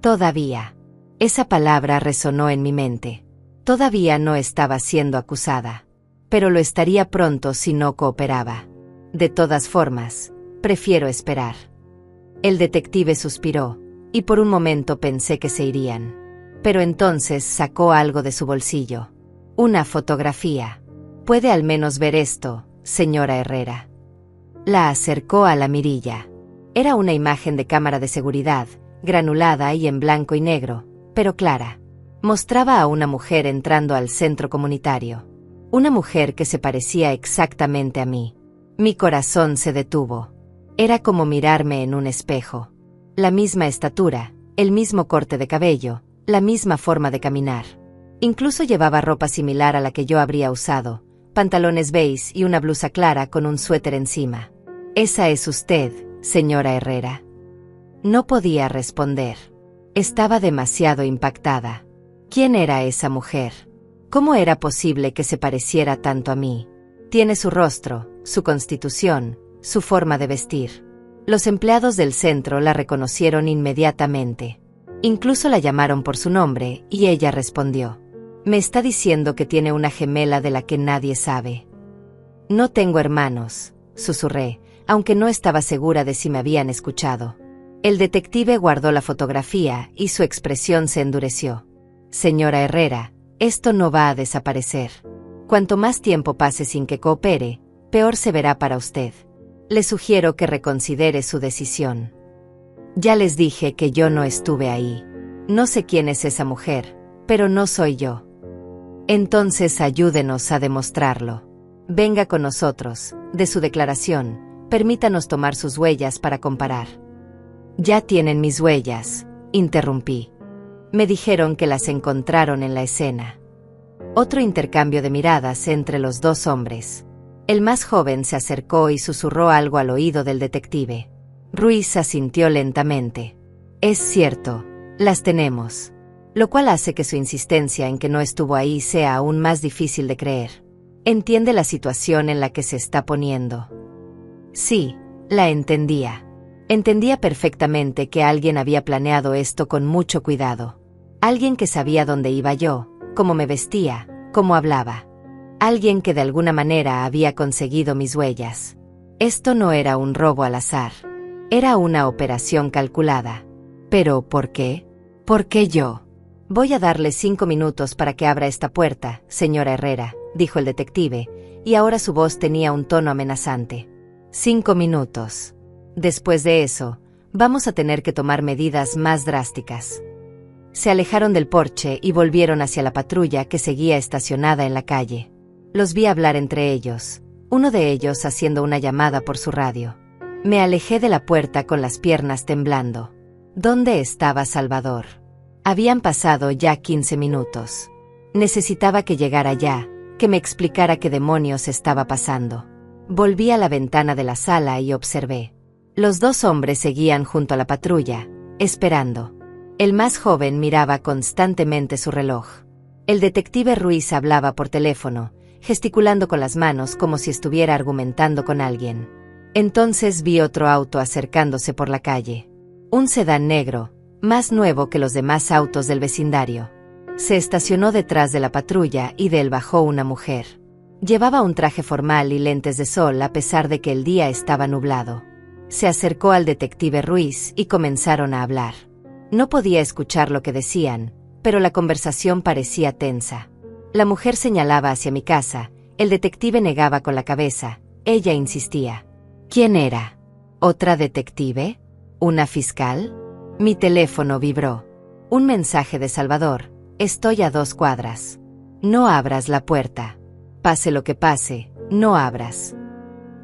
Todavía. Esa palabra resonó en mi mente. Todavía no estaba siendo acusada. Pero lo estaría pronto si no cooperaba. De todas formas, prefiero esperar. El detective suspiró, y por un momento pensé que se irían. Pero entonces sacó algo de su bolsillo. Una fotografía. ¿Puede al menos ver esto, señora Herrera? La acercó a la mirilla. Era una imagen de cámara de seguridad, granulada y en blanco y negro, pero clara. Mostraba a una mujer entrando al centro comunitario. Una mujer que se parecía exactamente a mí. Mi corazón se detuvo. Era como mirarme en un espejo. La misma estatura, el mismo corte de cabello, la misma forma de caminar. Incluso llevaba ropa similar a la que yo habría usado, pantalones beige y una blusa clara con un suéter encima. ¿Esa es usted, señora Herrera? No podía responder. Estaba demasiado impactada. ¿Quién era esa mujer? ¿Cómo era posible que se pareciera tanto a mí? Tiene su rostro, su constitución, su forma de vestir. Los empleados del centro la reconocieron inmediatamente. Incluso la llamaron por su nombre, y ella respondió. Me está diciendo que tiene una gemela de la que nadie sabe. No tengo hermanos, susurré, aunque no estaba segura de si me habían escuchado. El detective guardó la fotografía y su expresión se endureció. Señora Herrera, esto no va a desaparecer. Cuanto más tiempo pase sin que coopere, peor se verá para usted. Le sugiero que reconsidere su decisión. Ya les dije que yo no estuve ahí. No sé quién es esa mujer, pero no soy yo. Entonces ayúdenos a demostrarlo. Venga con nosotros, de su declaración, permítanos tomar sus huellas para comparar. Ya tienen mis huellas, interrumpí. Me dijeron que las encontraron en la escena. Otro intercambio de miradas entre los dos hombres. El más joven se acercó y susurró algo al oído del detective. Ruiz asintió lentamente. Es cierto, las tenemos. Lo cual hace que su insistencia en que no estuvo ahí sea aún más difícil de creer. ¿Entiende la situación en la que se está poniendo? Sí, la entendía. Entendía perfectamente que alguien había planeado esto con mucho cuidado. Alguien que sabía dónde iba yo, cómo me vestía, cómo hablaba. Alguien que de alguna manera había conseguido mis huellas. Esto no era un robo al azar. Era una operación calculada. ¿Pero por qué? ¿Por qué yo? Voy a darle 5 minutos para que abra esta puerta, señora Herrera, dijo el detective, y ahora su voz tenía un tono amenazante. 5 minutos. Después de eso, vamos a tener que tomar medidas más drásticas. Se alejaron del porche y volvieron hacia la patrulla que seguía estacionada en la calle. Los vi hablar entre ellos, uno de ellos haciendo una llamada por su radio. Me alejé de la puerta con las piernas temblando. ¿Dónde estaba Salvador? Habían pasado ya 15 minutos. Necesitaba que llegara ya, que me explicara qué demonios estaba pasando. Volví a la ventana de la sala y observé. Los dos hombres seguían junto a la patrulla, esperando. El más joven miraba constantemente su reloj. El detective Ruiz hablaba por teléfono, gesticulando con las manos como si estuviera argumentando con alguien. Entonces vi otro auto acercándose por la calle. Un sedán negro, más nuevo que los demás autos del vecindario. Se estacionó detrás de la patrulla y de él bajó una mujer. Llevaba un traje formal y lentes de sol a pesar de que el día estaba nublado. Se acercó al detective Ruiz y comenzaron a hablar. No podía escuchar lo que decían, pero la conversación parecía tensa. La mujer señalaba hacia mi casa, el detective negaba con la cabeza, ella insistía. ¿Quién era? ¿Otra detective? ¿Una fiscal? Mi teléfono vibró. Un mensaje de Salvador, Estoy a 2 cuadras. No abras la puerta. Pase lo que pase, no abras.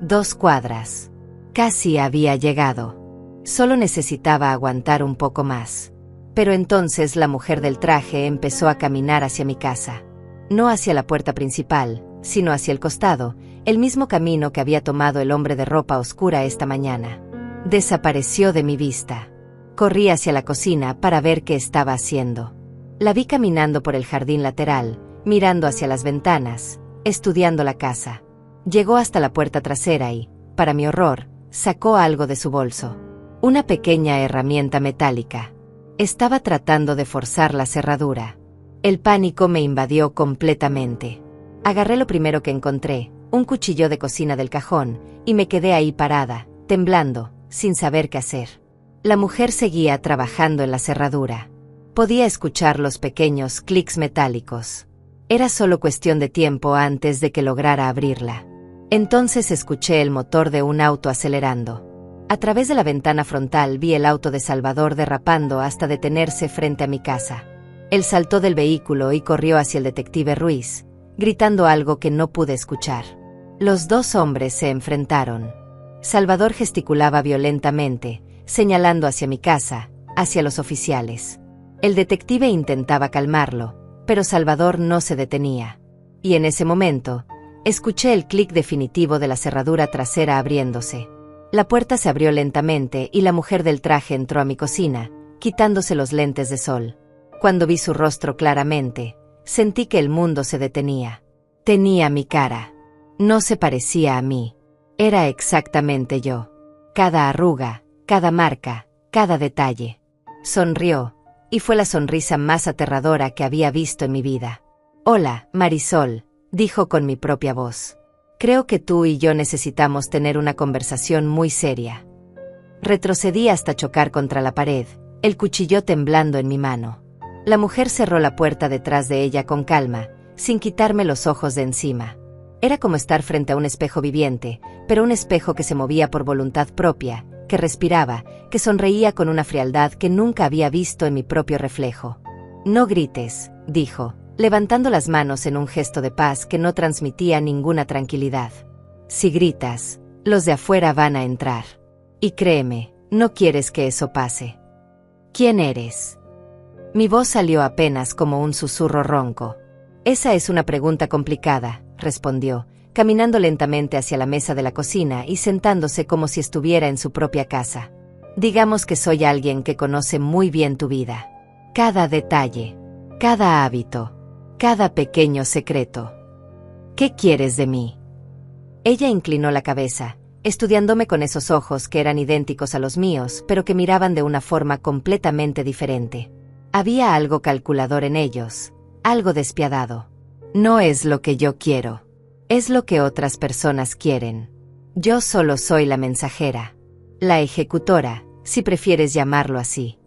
2 cuadras. Casi había llegado. Solo necesitaba aguantar un poco más. Pero entonces la mujer del traje empezó a caminar hacia mi casa. No hacia la puerta principal, sino hacia el costado, el mismo camino que había tomado el hombre de ropa oscura esta mañana. Desapareció de mi vista. Corrí hacia la cocina para ver qué estaba haciendo. La vi caminando por el jardín lateral, mirando hacia las ventanas, estudiando la casa. Llegó hasta la puerta trasera y, para mi horror, sacó algo de su bolso. Una pequeña herramienta metálica. Estaba tratando de forzar la cerradura. El pánico me invadió completamente. Agarré lo primero que encontré, un cuchillo de cocina del cajón, y me quedé ahí parada, temblando, sin saber qué hacer. La mujer seguía trabajando en la cerradura. Podía escuchar los pequeños clics metálicos. Era solo cuestión de tiempo antes de que lograra abrirla. Entonces escuché el motor de un auto acelerando. A través de la ventana frontal vi el auto de Salvador derrapando hasta detenerse frente a mi casa. Él saltó del vehículo y corrió hacia el detective Ruiz, gritando algo que no pude escuchar. Los 2 hombres se enfrentaron. Salvador gesticulaba violentamente, señalando hacia mi casa, hacia los oficiales. El detective intentaba calmarlo, pero Salvador no se detenía. Y en ese momento, escuché el clic definitivo de la cerradura trasera abriéndose. La puerta se abrió lentamente y la mujer del traje entró a mi cocina, quitándose los lentes de sol. Cuando vi su rostro claramente, sentí que el mundo se detenía. Tenía mi cara. No se parecía a mí. Era exactamente yo. Cada arruga, cada marca, cada detalle. Sonrió, y fue la sonrisa más aterradora que había visto en mi vida. «Hola, Marisol», dijo con mi propia voz. «Creo que tú y yo necesitamos tener una conversación muy seria». Retrocedí hasta chocar contra la pared, el cuchillo temblando en mi mano. La mujer cerró la puerta detrás de ella con calma, sin quitarme los ojos de encima. Era como estar frente a un espejo viviente, pero un espejo que se movía por voluntad propia, que respiraba, que sonreía con una frialdad que nunca había visto en mi propio reflejo. «No grites», dijo, levantando las manos en un gesto de paz que no transmitía ninguna tranquilidad. «Si gritas, los de afuera van a entrar. Y créeme, no quieres que eso pase». «¿Quién eres?». Mi voz salió apenas como un susurro ronco. «Esa es una pregunta complicada», respondió, caminando lentamente hacia la mesa de la cocina y sentándose como si estuviera en su propia casa. «Digamos que soy alguien que conoce muy bien tu vida. Cada detalle, cada hábito, cada pequeño secreto. ¿Qué quieres de mí?». Ella inclinó la cabeza, estudiándome con esos ojos que eran idénticos a los míos, pero que miraban de una forma completamente diferente. Había algo calculador en ellos, algo despiadado. «No es lo que yo quiero. Es lo que otras personas quieren. Yo solo soy la mensajera. La ejecutora, si prefieres llamarlo así.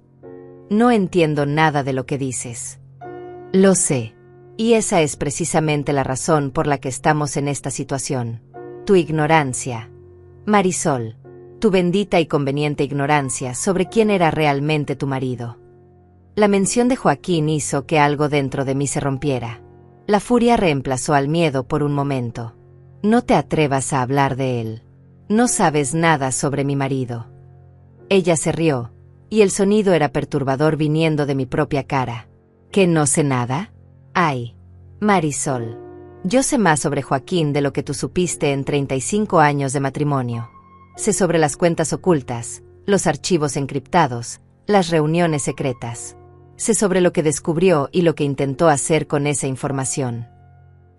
No entiendo nada de lo que dices». «Lo sé. Y esa es precisamente la razón por la que estamos en esta situación. Tu ignorancia. Marisol. Tu bendita y conveniente ignorancia sobre quién era realmente tu marido». La mención de Joaquín hizo que algo dentro de mí se rompiera. La furia reemplazó al miedo por un momento. «No te atrevas a hablar de él. No sabes nada sobre mi marido». Ella se rió, y el sonido era perturbador viniendo de mi propia cara. «¿Que no sé nada? Ay, Marisol. Yo sé más sobre Joaquín de lo que tú supiste en 35 años de matrimonio. Sé sobre las cuentas ocultas, los archivos encriptados, las reuniones secretas. Sé sobre lo que descubrió y lo que intentó hacer con esa información».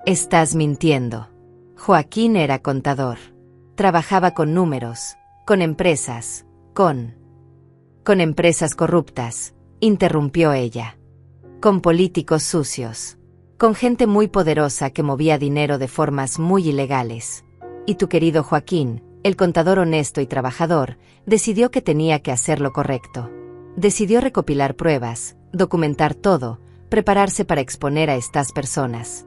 «Estás mintiendo». Joaquín era contador. Trabajaba con números, con empresas, con empresas corruptas, interrumpió ella. Con políticos sucios. Con gente muy poderosa que movía dinero de formas muy ilegales. Y tu querido Joaquín, el contador honesto y trabajador, decidió que tenía que hacer lo correcto. Decidió recopilar pruebas, documentar todo, prepararse para exponer a estas personas.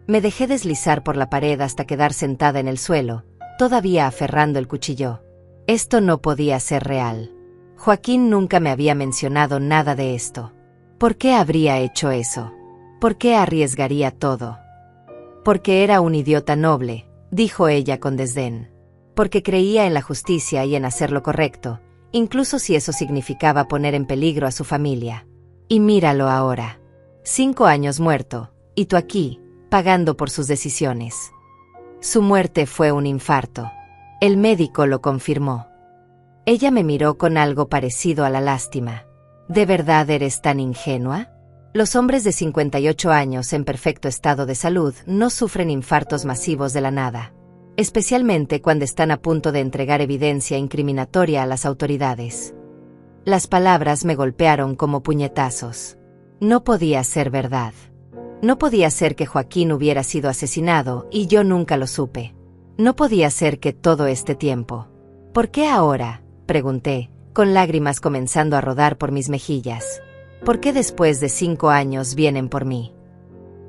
Me dejé deslizar por la pared hasta quedar sentada en el suelo, todavía aferrando el cuchillo. Esto no podía ser real. Joaquín nunca me había mencionado nada de esto. ¿Por qué habría hecho eso? ¿Por qué arriesgaría todo? Porque era un idiota noble, dijo ella con desdén. Porque creía en la justicia y en hacer lo correcto, incluso si eso significaba poner en peligro a su familia. Y míralo ahora. 5 años muerto, y tú aquí, pagando por sus decisiones. Su muerte fue un infarto. El médico lo confirmó. Ella me miró con algo parecido a la lástima. ¿De verdad eres tan ingenua? Los hombres de 58 años en perfecto estado de salud no sufren infartos masivos de la nada, especialmente cuando están a punto de entregar evidencia incriminatoria a las autoridades. Las palabras me golpearon como puñetazos. No podía ser verdad. No podía ser que Joaquín hubiera sido asesinado y yo nunca lo supe. No podía ser que todo este tiempo. ¿Por qué ahora?, pregunté, con lágrimas comenzando a rodar por mis mejillas. ¿Por qué después de 5 años vienen por mí?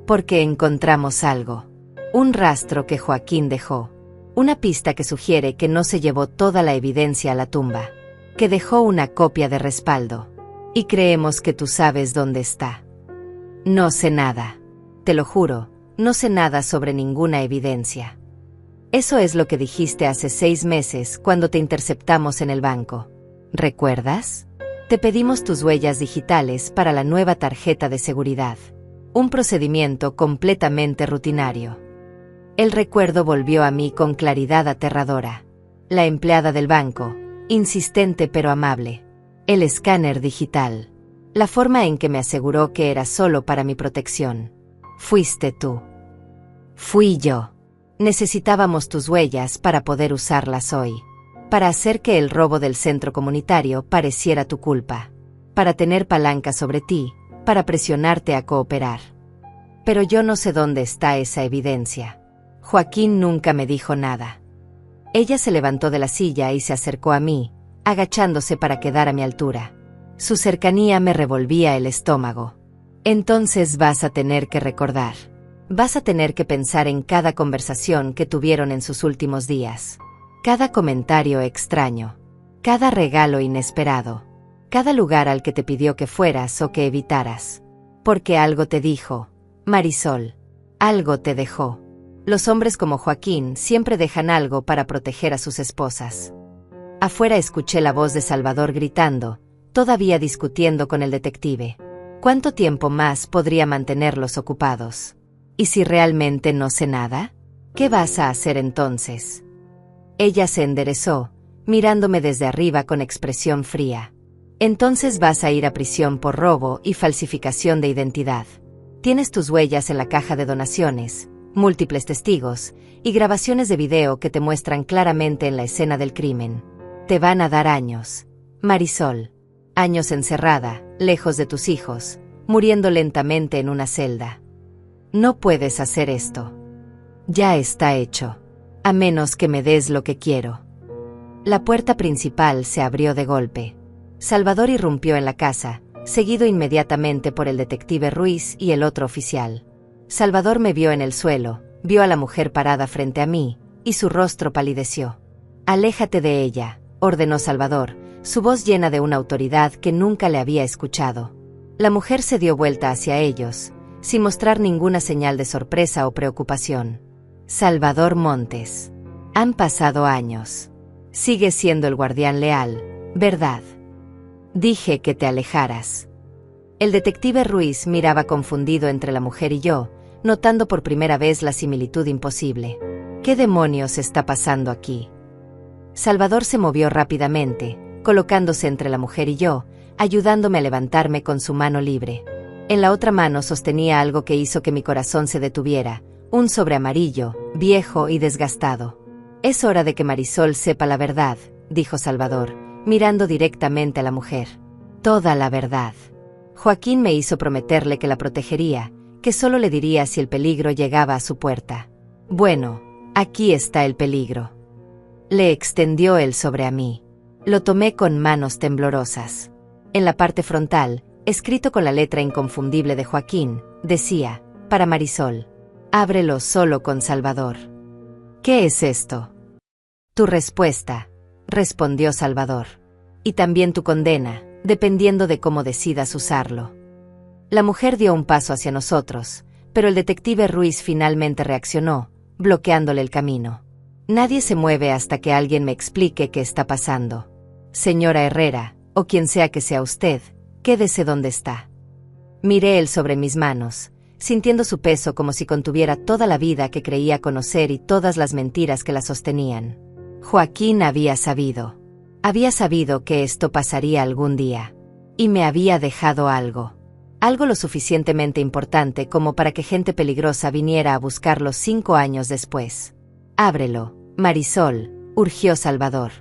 Porque encontramos algo. Un rastro que Joaquín dejó. Una pista que sugiere que no se llevó toda la evidencia a la tumba. Que dejó una copia de respaldo. Y creemos que tú sabes dónde está. No sé nada. Te lo juro, no sé nada sobre ninguna evidencia. Eso es lo que dijiste hace 6 meses cuando te interceptamos en el banco. ¿Recuerdas? Te pedimos tus huellas digitales para la nueva tarjeta de seguridad. Un procedimiento completamente rutinario. El recuerdo volvió a mí con claridad aterradora. La empleada del banco, insistente pero amable. El escáner digital. La forma en que me aseguró que era solo para mi protección. Fuiste tú. Fui yo. Necesitábamos tus huellas para poder usarlas hoy. Para hacer que el robo del centro comunitario pareciera tu culpa. Para tener palanca sobre ti, para presionarte a cooperar. Pero yo no sé dónde está esa evidencia. Joaquín nunca me dijo nada. Ella se levantó de la silla y se acercó a mí, agachándose para quedar a mi altura. Su cercanía me revolvía el estómago. Entonces vas a tener que recordar. Vas a tener que pensar en cada conversación que tuvieron en sus últimos días. Cada comentario extraño. Cada regalo inesperado. Cada lugar al que te pidió que fueras o que evitaras. Porque algo te dijo, Marisol. Algo te dejó. Los hombres como Joaquín siempre dejan algo para proteger a sus esposas. Afuera escuché la voz de Salvador gritando, todavía discutiendo con el detective. ¿Cuánto tiempo más podría mantenerlos ocupados? ¿Y si realmente no sé nada? ¿Qué vas a hacer entonces? Ella se enderezó, mirándome desde arriba con expresión fría. Entonces vas a ir a prisión por robo y falsificación de identidad. Tienes tus huellas en la caja de donaciones, múltiples testigos y grabaciones de video que te muestran claramente en la escena del crimen. Te van a dar años, Marisol. Años encerrada, lejos de tus hijos, muriendo lentamente en una celda. No puedes hacer esto. Ya está hecho. A menos que me des lo que quiero. La puerta principal se abrió de golpe. Salvador irrumpió en la casa, seguido inmediatamente por el detective Ruiz y el otro oficial. Salvador me vio en el suelo, vio a la mujer parada frente a mí, y su rostro palideció. «Aléjate de ella», ordenó Salvador, su voz llena de una autoridad que nunca le había escuchado. La mujer se dio vuelta hacia ellos, sin mostrar ninguna señal de sorpresa o preocupación. Salvador Montes. Han pasado años. Sigues siendo el guardián leal, ¿verdad? Dije que te alejaras. El detective Ruiz miraba confundido entre la mujer y yo, notando por primera vez la similitud imposible. ¿Qué demonios está pasando aquí? Salvador se movió rápidamente, colocándose entre la mujer y yo, ayudándome a levantarme con su mano libre. En la otra mano sostenía algo que hizo que mi corazón se detuviera, un sobre amarillo, viejo y desgastado. «Es hora de que Marisol sepa la verdad», dijo Salvador, mirando directamente a la mujer. «Toda la verdad. Joaquín me hizo prometerle que la protegería, que solo le diría si el peligro llegaba a su puerta. Bueno, aquí está el peligro». Le extendió el sobre a mí. Lo tomé con manos temblorosas. En la parte frontal, escrito con la letra inconfundible de Joaquín, decía, «Para Marisol. Ábrelo solo con Salvador». «¿Qué es esto?» «Tu respuesta», respondió Salvador. «Y también tu condena, dependiendo de cómo decidas usarlo». La mujer dio un paso hacia nosotros, pero el detective Ruiz finalmente reaccionó, bloqueándole el camino. Nadie se mueve hasta que alguien me explique qué está pasando. Señora Herrera, o quien sea que sea usted, quédese donde está. Miré él sobre mis manos, sintiendo su peso como si contuviera toda la vida que creía conocer y todas las mentiras que la sostenían. Joaquín había sabido. Había sabido que esto pasaría algún día. Y me había dejado algo. Algo lo suficientemente importante como para que gente peligrosa viniera a buscarlo 5 años después. Ábrelo, Marisol, urgió Salvador.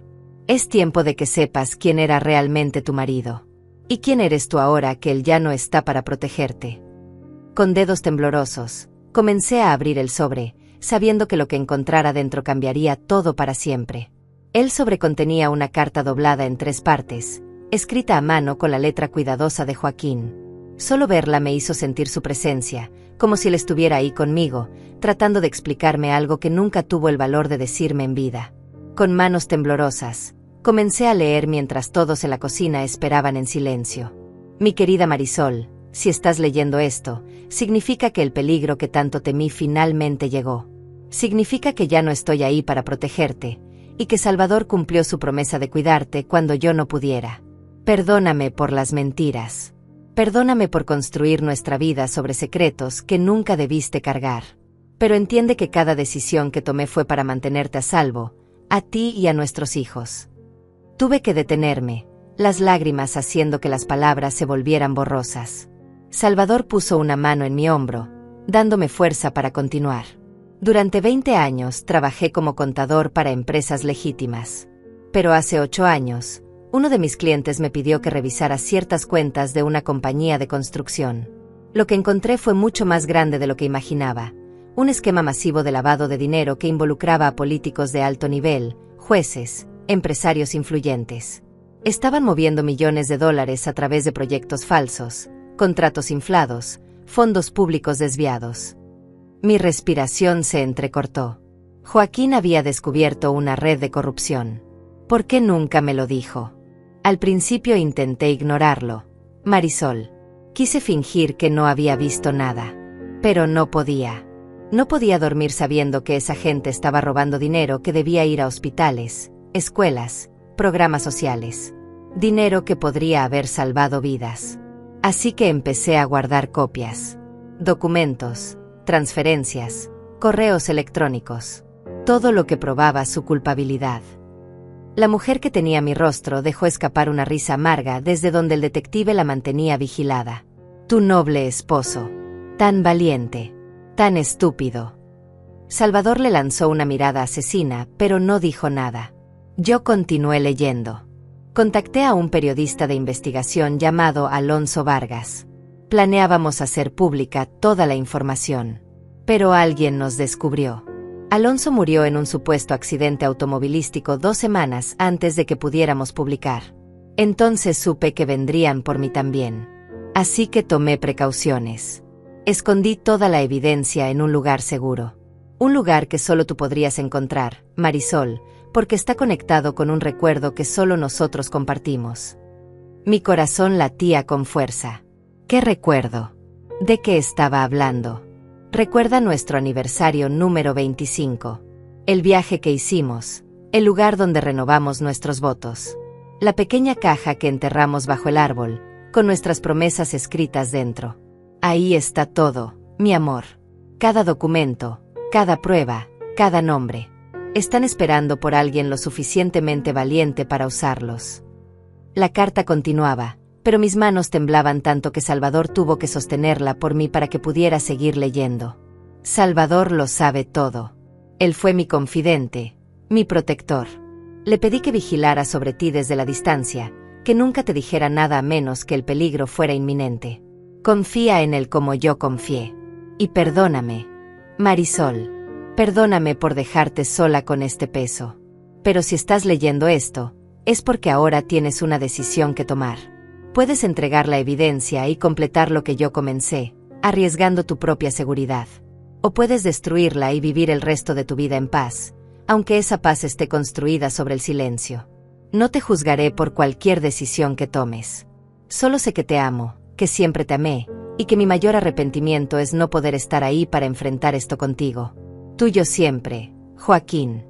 Es tiempo de que sepas quién era realmente tu marido. ¿Y quién eres tú ahora que él ya no está para protegerte? Con dedos temblorosos, comencé a abrir el sobre, sabiendo que lo que encontrara dentro cambiaría todo para siempre. El sobre contenía una carta doblada en 3 partes, escrita a mano con la letra cuidadosa de Joaquín. Solo verla me hizo sentir su presencia, como si él estuviera ahí conmigo, tratando de explicarme algo que nunca tuvo el valor de decirme en vida. Con manos temblorosas, comencé a leer mientras todos en la cocina esperaban en silencio. Mi querida Marisol, si estás leyendo esto, significa que el peligro que tanto temí finalmente llegó. Significa que ya no estoy ahí para protegerte, y que Salvador cumplió su promesa de cuidarte cuando yo no pudiera. Perdóname por las mentiras. Perdóname por construir nuestra vida sobre secretos que nunca debiste cargar. Pero entiende que cada decisión que tomé fue para mantenerte a salvo, a ti y a nuestros hijos. Tuve que detenerme, las lágrimas haciendo que las palabras se volvieran borrosas. Salvador puso una mano en mi hombro, dándome fuerza para continuar. Durante 20 años trabajé como contador para empresas legítimas. Pero hace 8 años, uno de mis clientes me pidió que revisara ciertas cuentas de una compañía de construcción. Lo que encontré fue mucho más grande de lo que imaginaba. Un esquema masivo de lavado de dinero que involucraba a políticos de alto nivel, jueces, empresarios influyentes. Estaban moviendo millones de dólares a través de proyectos falsos, contratos inflados, fondos públicos desviados. Mi respiración se entrecortó. Joaquín había descubierto una red de corrupción. ¿Por qué nunca me lo dijo? Al principio intenté ignorarlo, Marisol. Quise fingir que no había visto nada. Pero no podía. No podía dormir sabiendo que esa gente estaba robando dinero que debía ir a hospitales, escuelas, programas sociales. Dinero que podría haber salvado vidas. Así que empecé a guardar copias. Documentos, transferencias, correos electrónicos. Todo lo que probaba su culpabilidad. La mujer que tenía mi rostro dejó escapar una risa amarga desde donde el detective la mantenía vigilada. Tu noble esposo. Tan valiente. Tan estúpido. Salvador le lanzó una mirada asesina, pero no dijo nada. Yo continué leyendo. Contacté a un periodista de investigación llamado Alonso Vargas. Planeábamos hacer pública toda la información. Pero alguien nos descubrió. Alonso murió en un supuesto accidente automovilístico 2 semanas antes de que pudiéramos publicar. Entonces supe que vendrían por mí también. Así que tomé precauciones. Escondí toda la evidencia en un lugar seguro. Un lugar que solo tú podrías encontrar, Marisol, porque está conectado con un recuerdo que solo nosotros compartimos. Mi corazón latía con fuerza. ¿Qué recuerdo? ¿De qué estaba hablando? Recuerda nuestro aniversario número 25. El viaje que hicimos, el lugar donde renovamos nuestros votos. La pequeña caja que enterramos bajo el árbol, con nuestras promesas escritas dentro. Ahí está todo, mi amor. Cada documento, cada prueba, cada nombre. Están esperando por alguien lo suficientemente valiente para usarlos. La carta continuaba, pero mis manos temblaban tanto que Salvador tuvo que sostenerla por mí para que pudiera seguir leyendo. Salvador lo sabe todo. Él fue mi confidente, mi protector. Le pedí que vigilara sobre ti desde la distancia, que nunca te dijera nada a menos que el peligro fuera inminente. Confía en él como yo confié. Y perdóname, Marisol. Perdóname por dejarte sola con este peso. Pero si estás leyendo esto, es porque ahora tienes una decisión que tomar. Puedes entregar la evidencia y completar lo que yo comencé, arriesgando tu propia seguridad. O puedes destruirla y vivir el resto de tu vida en paz, aunque esa paz esté construida sobre el silencio. No te juzgaré por cualquier decisión que tomes. Solo sé que te amo, que siempre te amé, y que mi mayor arrepentimiento es no poder estar ahí para enfrentar esto contigo. Tuyo siempre, Joaquín.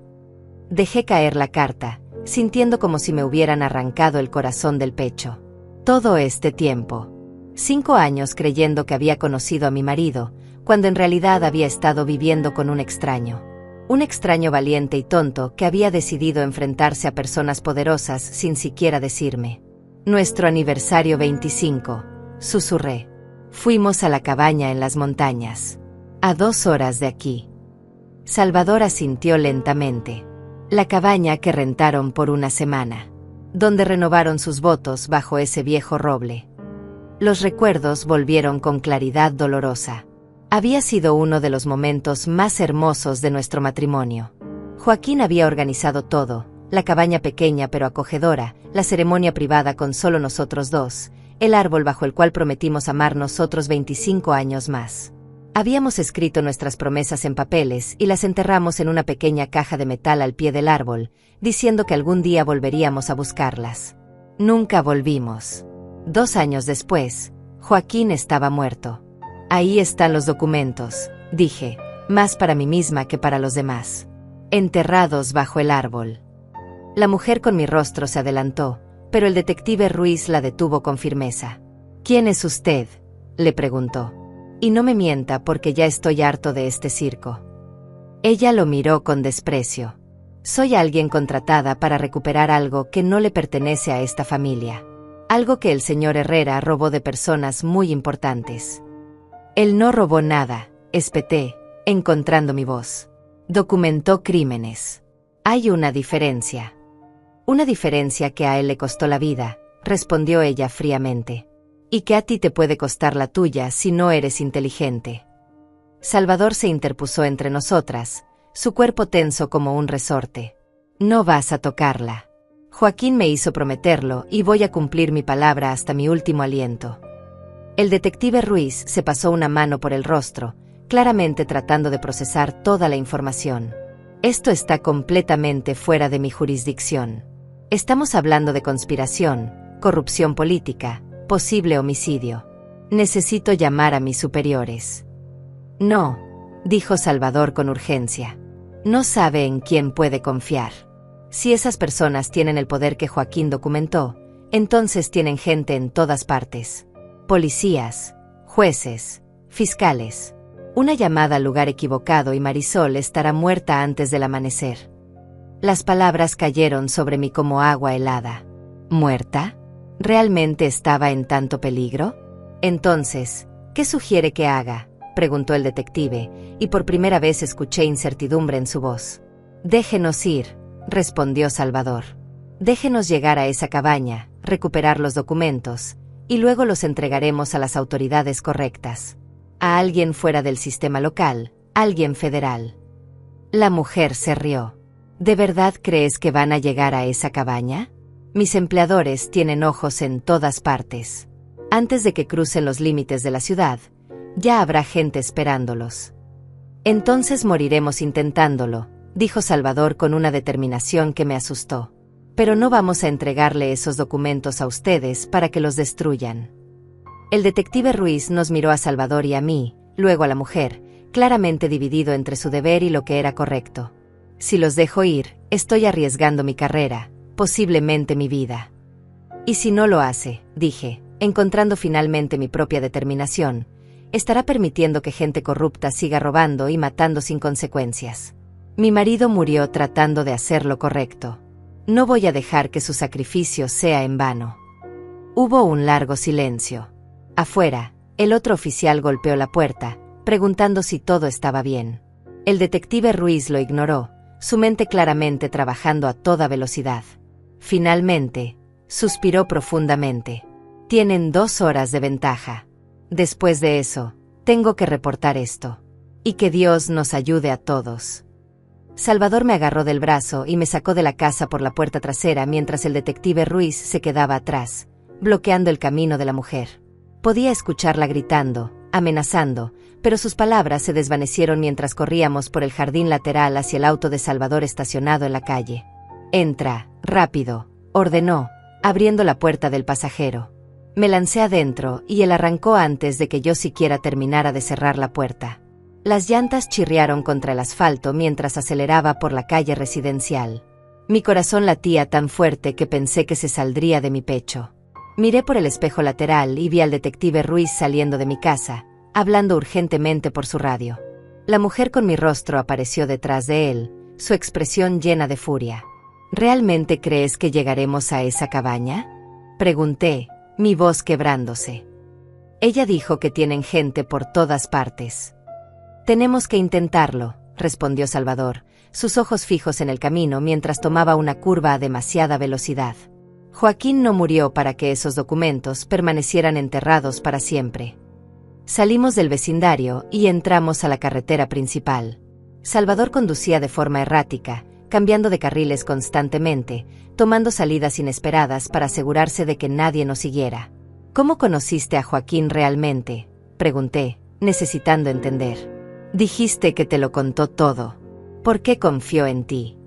Dejé caer la carta, sintiendo como si me hubieran arrancado el corazón del pecho. Todo este tiempo. 5 años creyendo que había conocido a mi marido, cuando en realidad había estado viviendo con un extraño. Un extraño valiente y tonto que había decidido enfrentarse a personas poderosas sin siquiera decirme. Nuestro aniversario 25, susurré. Fuimos a la cabaña en las montañas. A 2 horas de aquí. Salvador asintió lentamente. La cabaña que rentaron por una semana. Donde renovaron sus votos bajo ese viejo roble. Los recuerdos volvieron con claridad dolorosa. Había sido uno de los momentos más hermosos de nuestro matrimonio. Joaquín había organizado todo, la cabaña pequeña pero acogedora, la ceremonia privada con solo nosotros dos, el árbol bajo el cual prometimos amarnos otros 25 años más. Habíamos escrito nuestras promesas en papeles y las enterramos en una pequeña caja de metal al pie del árbol, diciendo que algún día volveríamos a buscarlas. Nunca volvimos. 2 años después, Joaquín estaba muerto. Ahí están los documentos, dije, más para mí misma que para los demás. Enterrados bajo el árbol. La mujer con mi rostro se adelantó, pero el detective Ruiz la detuvo con firmeza. ¿Quién es usted?, le preguntó. Y no me mienta porque ya estoy harto de este circo. Ella lo miró con desprecio. Soy alguien contratada para recuperar algo que no le pertenece a esta familia. Algo que el señor Herrera robó de personas muy importantes. Él no robó nada, espeté, encontrando mi voz. Documentó crímenes. Hay una diferencia. Una diferencia que a él le costó la vida, respondió ella fríamente. Y que a ti te puede costar la tuya si no eres inteligente. Salvador se interpuso entre nosotras, su cuerpo tenso como un resorte. No vas a tocarla. Joaquín me hizo prometerlo y voy a cumplir mi palabra hasta mi último aliento. El detective Ruiz se pasó una mano por el rostro, claramente tratando de procesar toda la información. Esto está completamente fuera de mi jurisdicción. Estamos hablando de conspiración, corrupción política, posible homicidio. Necesito llamar a mis superiores. No, dijo Salvador con urgencia. No sabe en quién puede confiar. Si esas personas tienen el poder que Joaquín documentó, entonces tienen gente en todas partes. Policías, jueces, fiscales. Una llamada al lugar equivocado y Marisol estará muerta antes del amanecer. Las palabras cayeron sobre mí como agua helada. ¿Muerta? ¿Realmente estaba en tanto peligro? Entonces, ¿qué sugiere que haga?, preguntó el detective, y por primera vez escuché incertidumbre en su voz. Déjenos ir, respondió Salvador. Déjenos llegar a esa cabaña, recuperar los documentos, y luego los entregaremos a las autoridades correctas. A alguien fuera del sistema local, alguien federal. La mujer se rió. ¿De verdad crees que van a llegar a esa cabaña? Mis empleadores tienen ojos en todas partes. Antes de que crucen los límites de la ciudad, ya habrá gente esperándolos. Entonces moriremos intentándolo, dijo Salvador con una determinación que me asustó. Pero no vamos a entregarle esos documentos a ustedes para que los destruyan. El detective Ruiz nos miró a Salvador y a mí, luego a la mujer, claramente dividido entre su deber y lo que era correcto. Si los dejo ir, estoy arriesgando mi carrera, posiblemente mi vida. Y si no lo hace, dije, encontrando finalmente mi propia determinación, estará permitiendo que gente corrupta siga robando y matando sin consecuencias. Mi marido murió tratando de hacer lo correcto. No voy a dejar que su sacrificio sea en vano. Hubo un largo silencio. Afuera, el otro oficial golpeó la puerta, preguntando si todo estaba bien. El detective Ruiz lo ignoró, su mente claramente trabajando a toda velocidad. Finalmente, suspiró profundamente. Tienen 2 horas de ventaja. Después de eso, tengo que reportar esto. Y que Dios nos ayude a todos. Salvador me agarró del brazo y me sacó de la casa por la puerta trasera mientras el detective Ruiz se quedaba atrás, bloqueando el camino de la mujer. Podía escucharla gritando, amenazando, pero sus palabras se desvanecieron mientras corríamos por el jardín lateral hacia el auto de Salvador estacionado en la calle. «Entra, rápido», ordenó, abriendo la puerta del pasajero. Me lancé adentro y él arrancó antes de que yo siquiera terminara de cerrar la puerta. Las llantas chirriaron contra el asfalto mientras aceleraba por la calle residencial. Mi corazón latía tan fuerte que pensé que se saldría de mi pecho. Miré por el espejo lateral y vi al detective Ruiz saliendo de mi casa, hablando urgentemente por su radio. La mujer con mi rostro apareció detrás de él, su expresión llena de furia. ¿Realmente crees que llegaremos a esa cabaña?, pregunté, mi voz quebrándose. Ella dijo que tienen gente por todas partes. Tenemos que intentarlo, respondió Salvador, sus ojos fijos en el camino mientras tomaba una curva a demasiada velocidad. Joaquín no murió para que esos documentos permanecieran enterrados para siempre. Salimos del vecindario y entramos a la carretera principal. Salvador conducía de forma errática, cambiando de carriles constantemente, tomando salidas inesperadas para asegurarse de que nadie nos siguiera. ¿Cómo conociste a Joaquín realmente?, pregunté, necesitando entender. Dijiste que te lo contó todo. ¿Por qué confió en ti?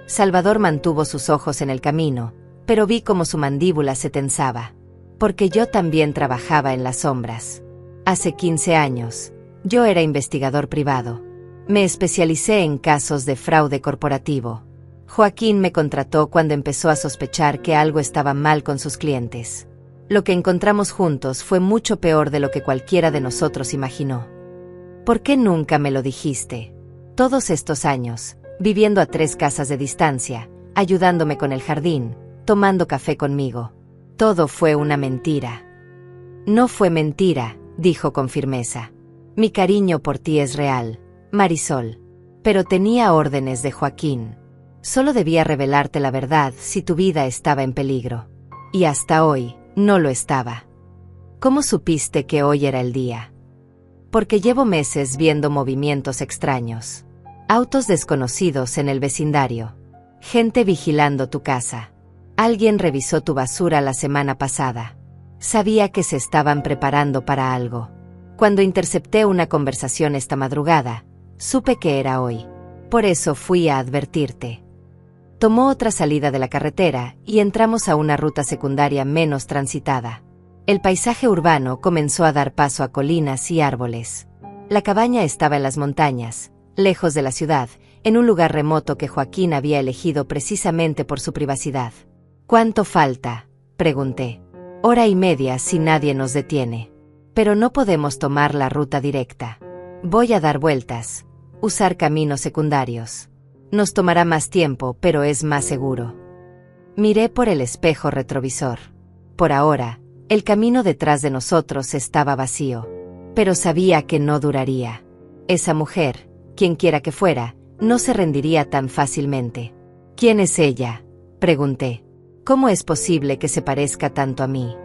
Salvador mantuvo sus ojos en el camino, pero vi cómo su mandíbula se tensaba. Porque yo también trabajaba en las sombras. Hace 15 años, yo era investigador privado. Me especialicé en casos de fraude corporativo. Joaquín me contrató cuando empezó a sospechar que algo estaba mal con sus clientes. Lo que encontramos juntos fue mucho peor de lo que cualquiera de nosotros imaginó. ¿Por qué nunca me lo dijiste? Todos estos años, viviendo a 3 casas de distancia, ayudándome con el jardín, tomando café conmigo. Todo fue una mentira. No fue mentira, dijo con firmeza. Mi cariño por ti es real, Marisol. Pero tenía órdenes de Joaquín. Solo debía revelarte la verdad si tu vida estaba en peligro. Y hasta hoy, no lo estaba. ¿Cómo supiste que hoy era el día? Porque llevo meses viendo movimientos extraños. Autos desconocidos en el vecindario. Gente vigilando tu casa. Alguien revisó tu basura la semana pasada. Sabía que se estaban preparando para algo. Cuando intercepté una conversación esta madrugada, supe que era hoy. Por eso fui a advertirte. Tomó otra salida de la carretera y entramos a una ruta secundaria menos transitada. El paisaje urbano comenzó a dar paso a colinas y árboles. La cabaña estaba en las montañas, lejos de la ciudad, en un lugar remoto que Joaquín había elegido precisamente por su privacidad. ¿Cuánto falta?, pregunté. 1:30 si nadie nos detiene. Pero no podemos tomar la ruta directa. Voy a dar vueltas, usar caminos secundarios. Nos tomará más tiempo, pero es más seguro. Miré por el espejo retrovisor. Por ahora, el camino detrás de nosotros estaba vacío. Pero sabía que no duraría. Esa mujer, quien quiera que fuera, no se rendiría tan fácilmente. ¿Quién es ella?, pregunté. ¿Cómo es posible que se parezca tanto a mí?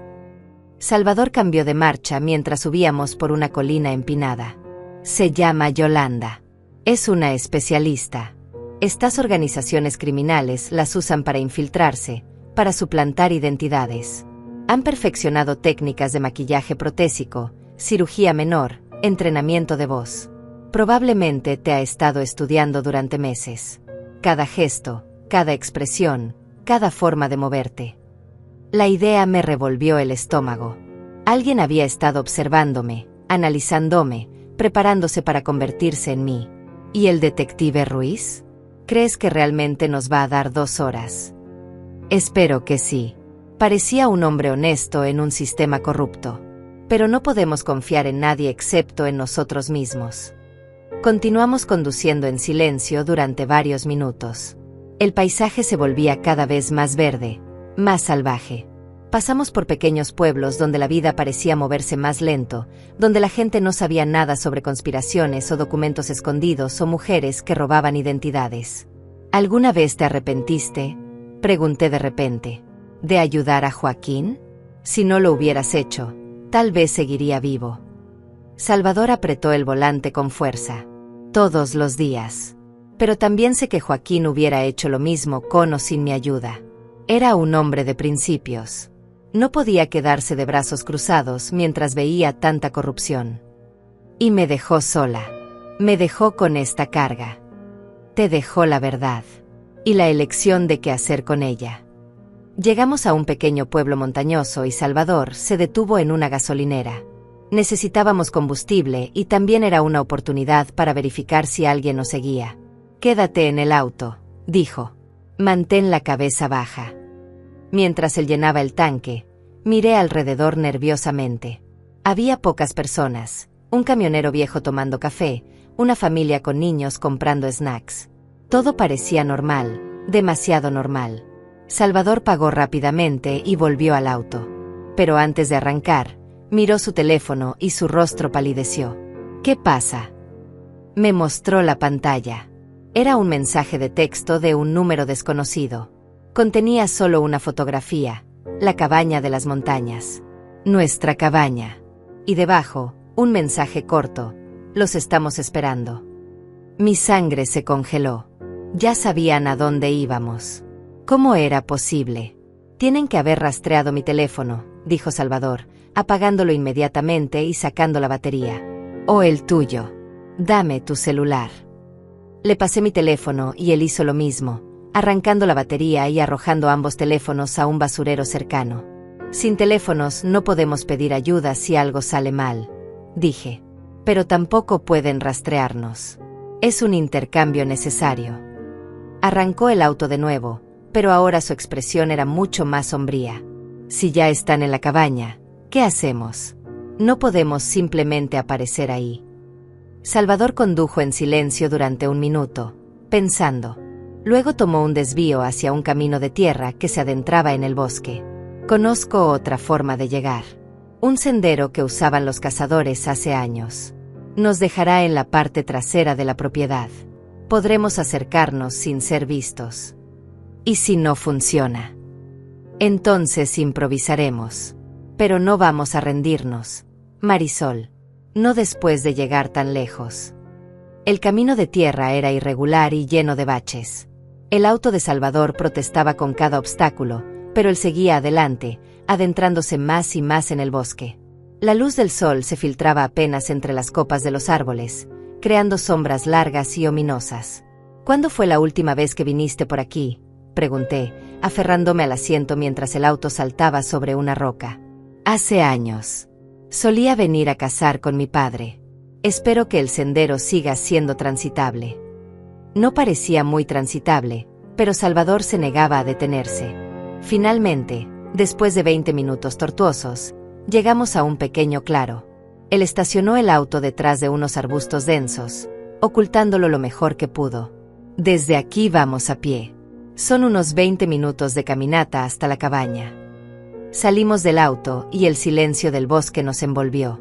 Salvador cambió de marcha mientras subíamos por una colina empinada. Se llama Yolanda. Es una especialista. Estas organizaciones criminales las usan para infiltrarse, para suplantar identidades. Han perfeccionado técnicas de maquillaje protésico, cirugía menor, entrenamiento de voz. Probablemente te ha estado estudiando durante meses. Cada gesto, cada expresión, cada forma de moverte. La idea me revolvió el estómago. Alguien había estado observándome, analizándome, preparándose para convertirse en mí. ¿Y el detective Ruiz? ¿Crees que realmente nos va a dar 2 horas? Espero que sí. Parecía un hombre honesto en un sistema corrupto. Pero no podemos confiar en nadie excepto en nosotros mismos. Continuamos conduciendo en silencio durante varios minutos. El paisaje se volvía cada vez más verde, más salvaje. Pasamos por pequeños pueblos donde la vida parecía moverse más lento, donde la gente no sabía nada sobre conspiraciones o documentos escondidos o mujeres que robaban identidades. ¿Alguna vez te arrepentiste?, pregunté de repente. ¿De ayudar a Joaquín? Si no lo hubieras hecho, tal vez seguiría vivo. Salvador apretó el volante con fuerza. Todos los días. Pero también sé que Joaquín hubiera hecho lo mismo con o sin mi ayuda. Era un hombre de principios. No podía quedarse de brazos cruzados mientras veía tanta corrupción. Y me dejó sola. Me dejó con esta carga. Te dejó la verdad. Y la elección de qué hacer con ella. Llegamos a un pequeño pueblo montañoso y Salvador se detuvo en una gasolinera. Necesitábamos combustible y también era una oportunidad para verificar si alguien nos seguía. «Quédate en el auto», dijo. «Mantén la cabeza baja». Mientras él llenaba el tanque, miré alrededor nerviosamente. Había pocas personas, un camionero viejo tomando café, una familia con niños comprando snacks. Todo parecía normal, demasiado normal. Salvador pagó rápidamente y volvió al auto. Pero antes de arrancar, miró su teléfono y su rostro palideció. «¿Qué pasa?». Me mostró la pantalla. Era un mensaje de texto de un número desconocido. Contenía solo una fotografía, la cabaña de las montañas. Nuestra cabaña. Y debajo, un mensaje corto. «Los estamos esperando». Mi sangre se congeló. Ya sabían a dónde íbamos. ¿Cómo era posible? «Tienen que haber rastreado mi teléfono», dijo Salvador, apagándolo inmediatamente y sacando la batería. «O el tuyo. Dame tu celular». Le pasé mi teléfono y él hizo lo mismo, arrancando la batería y arrojando ambos teléfonos a un basurero cercano. «Sin teléfonos no podemos pedir ayuda si algo sale mal», dije. «Pero tampoco pueden rastrearnos. Es un intercambio necesario». Arrancó el auto de nuevo, pero ahora su expresión era mucho más sombría. «Si ya están en la cabaña, ¿qué hacemos? No podemos simplemente aparecer ahí». Salvador condujo en silencio durante un minuto, pensando. Luego tomó un desvío hacia un camino de tierra que se adentraba en el bosque. «Conozco otra forma de llegar. Un sendero que usaban los cazadores hace años. Nos dejará en la parte trasera de la propiedad. Podremos acercarnos sin ser vistos. ¿Y si no funciona? Entonces improvisaremos. Pero no vamos a rendirnos, Marisol. No después de llegar tan lejos». El camino de tierra era irregular y lleno de baches. El auto de Salvador protestaba con cada obstáculo, pero él seguía adelante, adentrándose más y más en el bosque. La luz del sol se filtraba apenas entre las copas de los árboles, creando sombras largas y ominosas. «¿Cuándo fue la última vez que viniste por aquí?», pregunté, aferrándome al asiento mientras el auto saltaba sobre una roca. «Hace años. Solía venir a cazar con mi padre. Espero que el sendero siga siendo transitable». No parecía muy transitable, pero Salvador se negaba a detenerse. Finalmente, después de 20 minutos tortuosos, llegamos a un pequeño claro. Él estacionó el auto detrás de unos arbustos densos, ocultándolo lo mejor que pudo. «Desde aquí vamos a pie. Son unos 20 minutos de caminata hasta la cabaña». Salimos del auto y el silencio del bosque nos envolvió.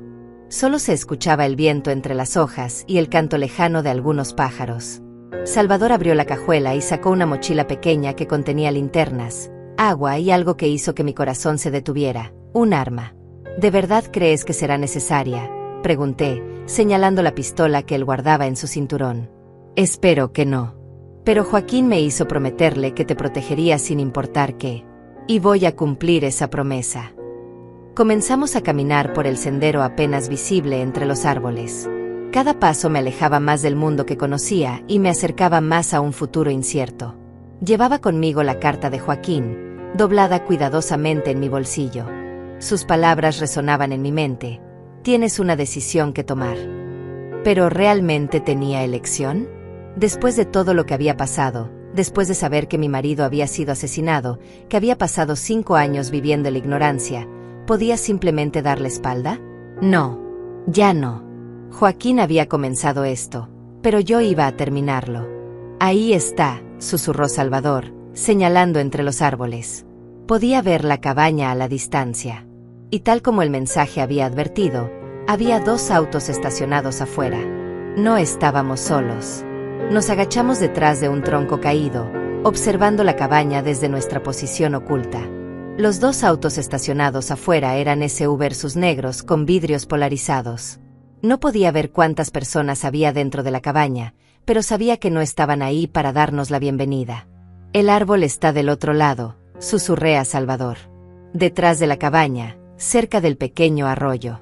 Solo se escuchaba el viento entre las hojas y el canto lejano de algunos pájaros. Salvador abrió la cajuela y sacó una mochila pequeña que contenía linternas, agua y algo que hizo que mi corazón se detuviera, un arma. «¿De verdad crees que será necesaria?», pregunté, señalando la pistola que él guardaba en su cinturón. «Espero que no. Pero Joaquín me hizo prometerle que te protegería sin importar qué. Y voy a cumplir esa promesa». Comenzamos a caminar por el sendero apenas visible entre los árboles. Cada paso me alejaba más del mundo que conocía y me acercaba más a un futuro incierto. Llevaba conmigo la carta de Joaquín, doblada cuidadosamente en mi bolsillo. Sus palabras resonaban en mi mente. «Tienes una decisión que tomar». ¿Pero realmente tenía elección? Después de todo lo que había pasado, después de saber que mi marido había sido asesinado, que había pasado 5 años viviendo en la ignorancia, ¿podía simplemente darle espalda? No, ya no. Joaquín había comenzado esto, pero yo iba a terminarlo. «Ahí está», susurró Salvador, señalando entre los árboles. Podía ver la cabaña a la distancia. Y tal como el mensaje había advertido, había 2 autos estacionados afuera. No estábamos solos. Nos agachamos detrás de un tronco caído, observando la cabaña desde nuestra posición oculta. Los 2 autos estacionados afuera eran SUVs negros con vidrios polarizados. No podía ver cuántas personas había dentro de la cabaña, pero sabía que no estaban ahí para darnos la bienvenida. «El árbol está del otro lado», susurré a Salvador. «Detrás de la cabaña, cerca del pequeño arroyo».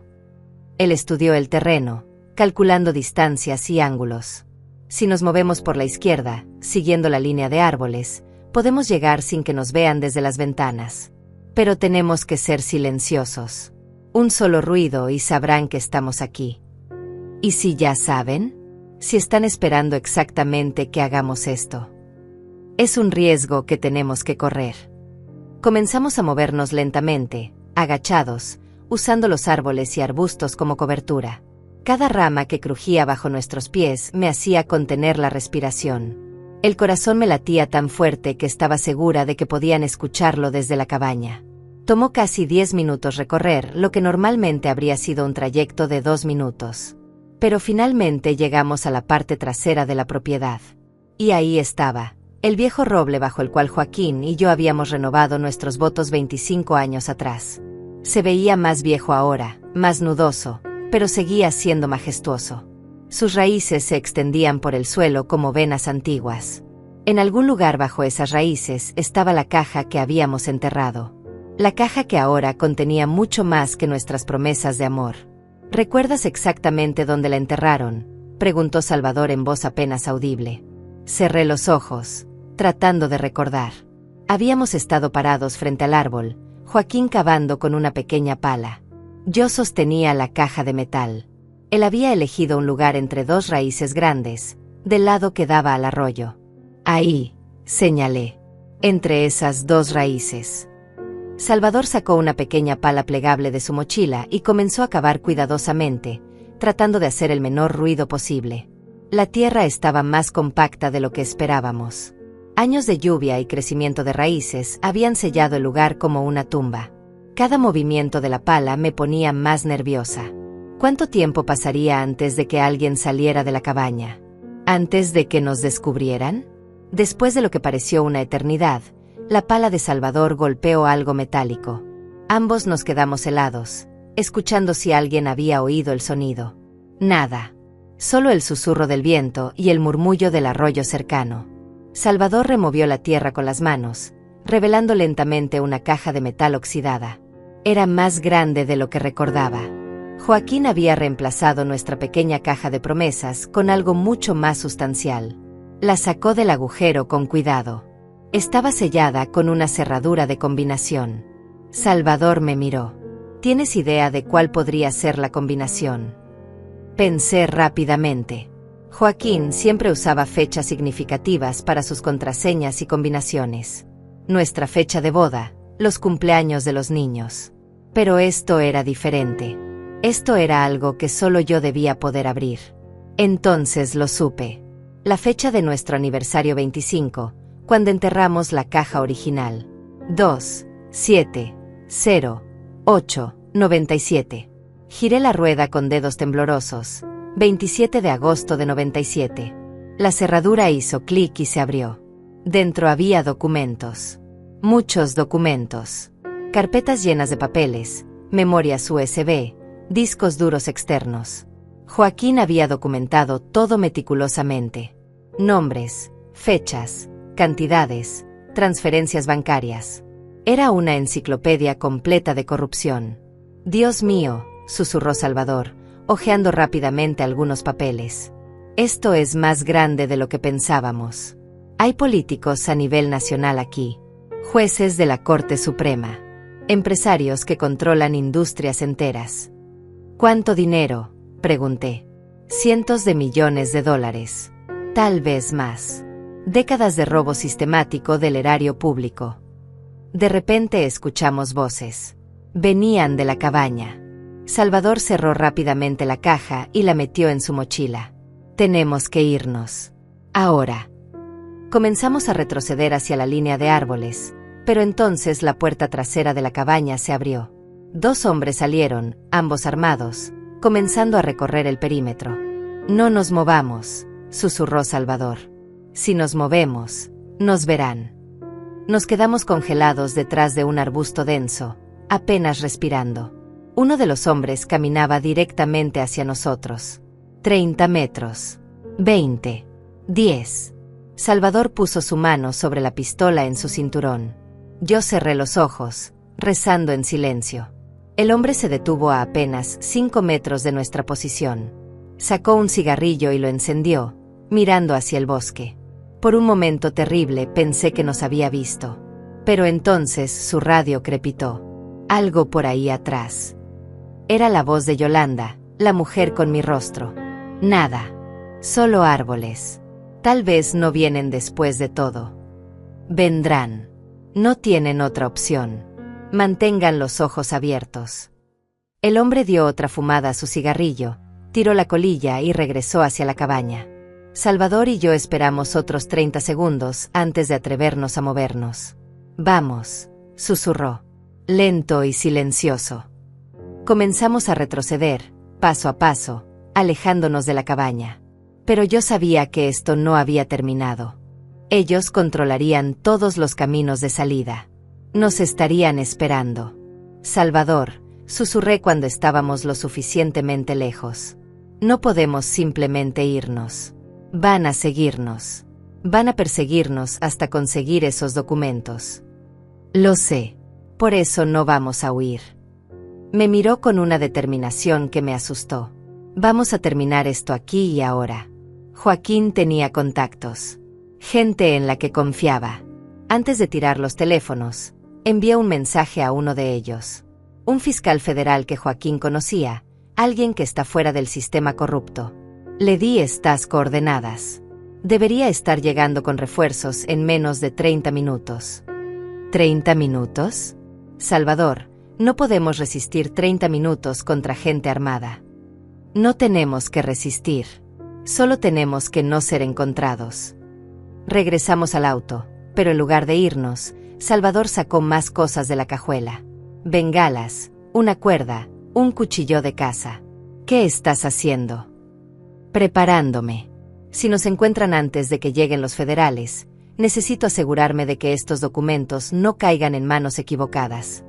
Él estudió el terreno, calculando distancias y ángulos. «Si nos movemos por la izquierda, siguiendo la línea de árboles, Podemos llegar sin que nos vean desde las ventanas. Pero tenemos que ser silenciosos. Un solo ruido y sabrán que estamos aquí. ¿Y si ya saben? Si están esperando exactamente que hagamos esto. Es un riesgo que tenemos que correr. Comenzamos a movernos lentamente, agachados, usando los árboles y arbustos como cobertura. Cada rama que crujía bajo nuestros pies me hacía contener la respiración. El corazón me latía tan fuerte que estaba segura de que podían escucharlo desde la cabaña. Tomó casi 10 minutos recorrer lo que normalmente habría sido un trayecto de 2 minutos. Pero finalmente llegamos a la parte trasera de la propiedad. Y ahí estaba, el viejo roble bajo el cual Joaquín y yo habíamos renovado nuestros votos 25 años atrás. Se veía más viejo ahora, más nudoso, pero seguía siendo majestuoso. Sus raíces se extendían por el suelo como venas antiguas. En algún lugar bajo esas raíces estaba la caja que habíamos enterrado. La caja que ahora contenía mucho más que nuestras promesas de amor. ¿Recuerdas exactamente dónde la enterraron?, preguntó Salvador en voz apenas audible. Cerré los ojos, tratando de recordar. Habíamos estado parados frente al árbol, Joaquín cavando con una pequeña pala. Yo sostenía la caja de metal. Él había elegido un lugar entre 2 raíces grandes, del lado que daba al arroyo. Ahí, señalé, entre esas 2 raíces. Salvador sacó una pequeña pala plegable de su mochila y comenzó a cavar cuidadosamente, tratando de hacer el menor ruido posible. La tierra estaba más compacta de lo que esperábamos. Años de lluvia y crecimiento de raíces habían sellado el lugar como una tumba. Cada movimiento de la pala me ponía más nerviosa. ¿Cuánto tiempo pasaría antes de que alguien saliera de la cabaña? ¿Antes de que nos descubrieran? Después de lo que pareció una eternidad, la pala de Salvador golpeó algo metálico. Ambos nos quedamos helados, escuchando si alguien había oído el sonido. Nada. Solo el susurro del viento y el murmullo del arroyo cercano. Salvador removió la tierra con las manos, revelando lentamente una caja de metal oxidada. Era más grande de lo que recordaba. Joaquín había reemplazado nuestra pequeña caja de promesas con algo mucho más sustancial. La sacó del agujero con cuidado. Estaba sellada con una cerradura de combinación. Salvador me miró. ¿Tienes idea de cuál podría ser la combinación? Pensé rápidamente. Joaquín siempre usaba fechas significativas para sus contraseñas y combinaciones. Nuestra fecha de boda, los cumpleaños de los niños. Pero esto era diferente. Esto era algo que solo yo debía poder abrir. Entonces lo supe. La fecha de nuestro aniversario 25, cuando enterramos la caja original. 2-7-0-8-97. Giré la rueda con dedos temblorosos. 27 de agosto de 97. La cerradura hizo clic y se abrió. Dentro había documentos. Muchos documentos. Carpetas llenas de papeles, memorias USB, discos duros externos. Joaquín había documentado todo meticulosamente. Nombres, fechas, cantidades, transferencias bancarias. Era una enciclopedia completa de corrupción. Dios mío, susurró Salvador, hojeando rápidamente algunos papeles. Esto es más grande de lo que pensábamos. Hay políticos a nivel nacional aquí, jueces de la Corte Suprema, empresarios que controlan industrias enteras. ¿Cuánto dinero?, pregunté. Cientos de millones de dólares. Tal vez más. Décadas de robo sistemático del erario público. De repente escuchamos voces. Venían de la cabaña. Salvador cerró rápidamente la caja y la metió en su mochila. Tenemos que irnos. Ahora. Comenzamos a retroceder hacia la línea de árboles, pero entonces la puerta trasera de la cabaña se abrió. 2 hombres salieron, ambos armados, comenzando a recorrer el perímetro. No nos movamos, susurró Salvador. Si nos movemos, nos verán. Nos quedamos congelados detrás de un arbusto denso, apenas respirando. Uno de los hombres caminaba directamente hacia nosotros. 30 metros. 20. 10. Salvador puso su mano sobre la pistola en su cinturón. Yo cerré los ojos, rezando en silencio. El hombre se detuvo a apenas 5 metros de nuestra posición. Sacó un cigarrillo y lo encendió, mirando hacia el bosque. Por un momento terrible pensé que nos había visto. Pero entonces su radio crepitó. Algo por ahí atrás. Era la voz de Yolanda, la mujer con mi rostro. Nada. Solo árboles. Tal vez no vienen después de todo. Vendrán. No tienen otra opción. Mantengan los ojos abiertos. El hombre dio otra fumada a su cigarrillo, tiró la colilla y regresó hacia la cabaña. Salvador y yo esperamos otros 30 segundos antes de atrevernos a movernos. Vamos, susurró. Lento y silencioso. Comenzamos a retroceder, paso a paso, alejándonos de la cabaña. Pero yo sabía que esto no había terminado. Ellos controlarían todos los caminos de salida. Nos estarían esperando. Salvador, susurré cuando estábamos lo suficientemente lejos. No podemos simplemente irnos. Van a seguirnos. Van a perseguirnos hasta conseguir esos documentos. Lo sé. Por eso no vamos a huir. Me miró con una determinación que me asustó. Vamos a terminar esto aquí y ahora. Joaquín tenía contactos. Gente en la que confiaba. Antes de tirar los teléfonos, envié un mensaje a uno de ellos. Un fiscal federal que Joaquín conocía, alguien que está fuera del sistema corrupto. Le di estas coordenadas. Debería estar llegando con refuerzos en menos de 30 minutos. ¿30 minutos? Salvador, no podemos resistir 30 minutos contra gente armada. No tenemos que resistir. Solo tenemos que no ser encontrados. Regresamos al auto, pero en lugar de irnos, Salvador sacó más cosas de la cajuela. Bengalas, una cuerda, un cuchillo de caza. ¿Qué estás haciendo? Preparándome. Si nos encuentran antes de que lleguen los federales, necesito asegurarme de que estos documentos no caigan en manos equivocadas.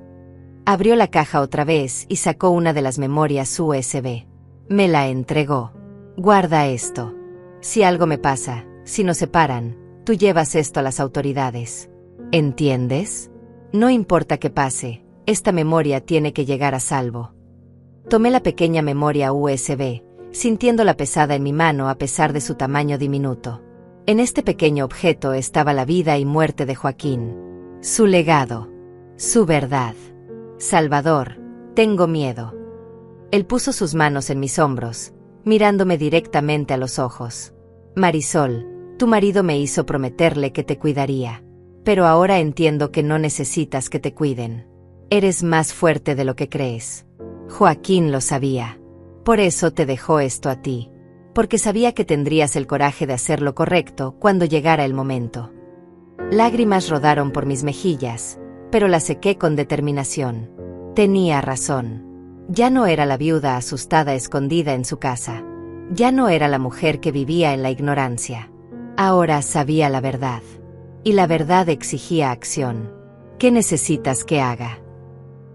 Abrió la caja otra vez y sacó una de las memorias USB. Me la entregó. Guarda esto. Si algo me pasa, si nos separan, tú llevas esto a las autoridades. ¿Entiendes? No importa qué pase, esta memoria tiene que llegar a salvo. Tomé la pequeña memoria USB, sintiéndola pesada en mi mano a pesar de su tamaño diminuto. En este pequeño objeto estaba la vida y muerte de Joaquín. Su legado. Su verdad. Salvador, tengo miedo. Él puso sus manos en mis hombros, mirándome directamente a los ojos. Marisol, tu marido me hizo prometerle que te cuidaría. Pero ahora entiendo que no necesitas que te cuiden. Eres más fuerte de lo que crees. Joaquín lo sabía. Por eso te dejó esto a ti. Porque sabía que tendrías el coraje de hacer lo correcto cuando llegara el momento. Lágrimas rodaron por mis mejillas, pero las sequé con determinación. Tenía razón. Ya no era la viuda asustada escondida en su casa. Ya no era la mujer que vivía en la ignorancia. Ahora sabía la verdad. Y la verdad exigía acción. ¿Qué necesitas que haga?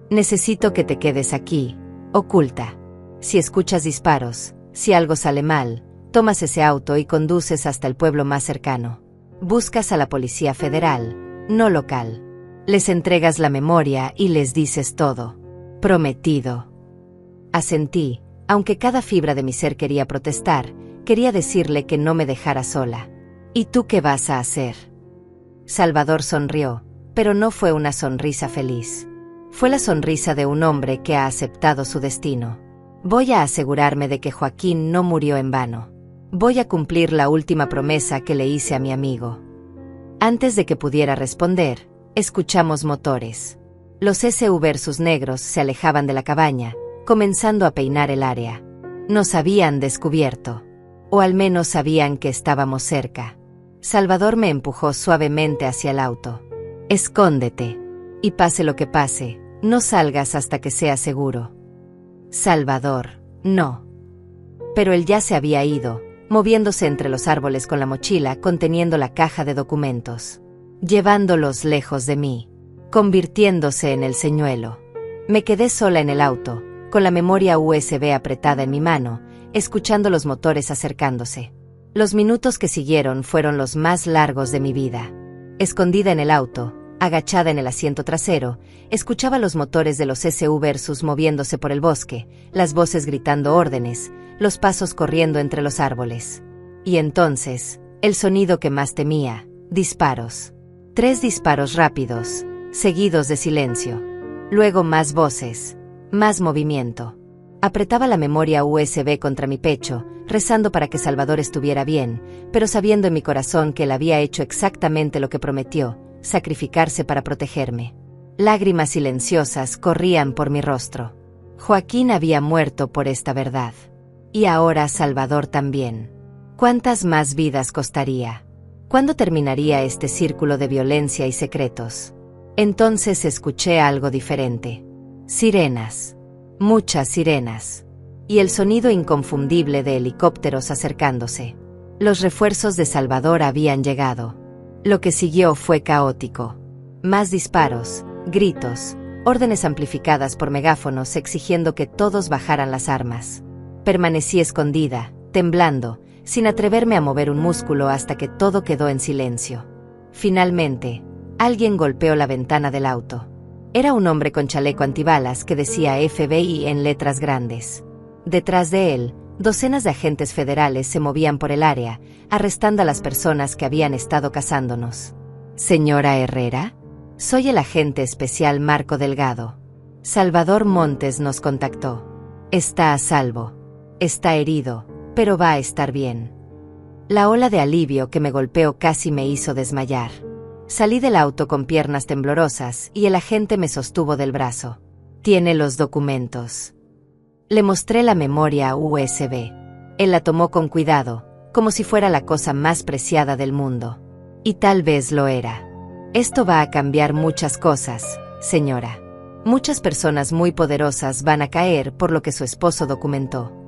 Necesito que te quedes aquí, oculta. Si escuchas disparos, si algo sale mal, tomas ese auto y conduces hasta el pueblo más cercano. Buscas a la policía federal, no local. Les entregas la memoria y les dices todo. Prometido. Asentí, aunque cada fibra de mi ser quería protestar, quería decirle que no me dejara sola. ¿Y tú qué vas a hacer? Salvador sonrió, pero no fue una sonrisa feliz. Fue la sonrisa de un hombre que ha aceptado su destino. Voy a asegurarme de que Joaquín no murió en vano. Voy a cumplir la última promesa que le hice a mi amigo. Antes de que pudiera responder, escuchamos motores. Los SUV negros se alejaban de la cabaña, comenzando a peinar el área. Nos habían descubierto. O al menos sabían que estábamos cerca. Salvador me empujó suavemente hacia el auto. Escóndete. Y pase lo que pase, no salgas hasta que sea seguro. Salvador, no. Pero él ya se había ido, moviéndose entre los árboles con la mochila conteniendo la caja de documentos. Llevándolos lejos de mí. Convirtiéndose en el señuelo. Me quedé sola en el auto, con la memoria USB apretada en mi mano, escuchando los motores acercándose. Los minutos que siguieron fueron los más largos de mi vida. Escondida en el auto, agachada en el asiento trasero, escuchaba los motores de los SUV moviéndose por el bosque, las voces gritando órdenes, los pasos corriendo entre los árboles. Y entonces, El sonido que más temía, disparos. 3 disparos rápidos, seguidos de silencio. Luego más voces, más movimiento. Apretaba la memoria USB contra mi pecho, rezando para que Salvador estuviera bien, pero sabiendo en mi corazón que él había hecho exactamente lo que prometió, sacrificarse para protegerme. Lágrimas silenciosas corrían por mi rostro. Joaquín había muerto por esta verdad. Y ahora Salvador también. ¿Cuántas más vidas costaría? ¿Cuándo terminaría este círculo de violencia y secretos? Entonces escuché algo diferente. Sirenas. Muchas sirenas. Y el sonido inconfundible de helicópteros acercándose. Los refuerzos de Salvador habían llegado. Lo que siguió fue caótico. Más disparos, gritos, órdenes amplificadas por megáfonos exigiendo que todos bajaran las armas. Permanecí escondida, temblando, sin atreverme a mover un músculo hasta que todo quedó en silencio. Finalmente, alguien golpeó la ventana del auto. Era un hombre con chaleco antibalas que decía FBI en letras grandes. Detrás de él, docenas de agentes federales se movían por el área, arrestando a las personas que habían estado cazándonos. «Señora Herrera, soy el agente especial Marco Delgado. Salvador Montes nos contactó. Está a salvo. Está herido, pero va a estar bien». La ola de alivio que me golpeó casi me hizo desmayar. Salí del auto con piernas temblorosas y el agente me sostuvo del brazo. «Tiene los documentos». Le mostré la memoria USB. Él la tomó con cuidado, como si fuera la cosa más preciada del mundo. Y tal vez lo era. «Esto va a cambiar muchas cosas, señora. Muchas personas muy poderosas van a caer por lo que su esposo documentó».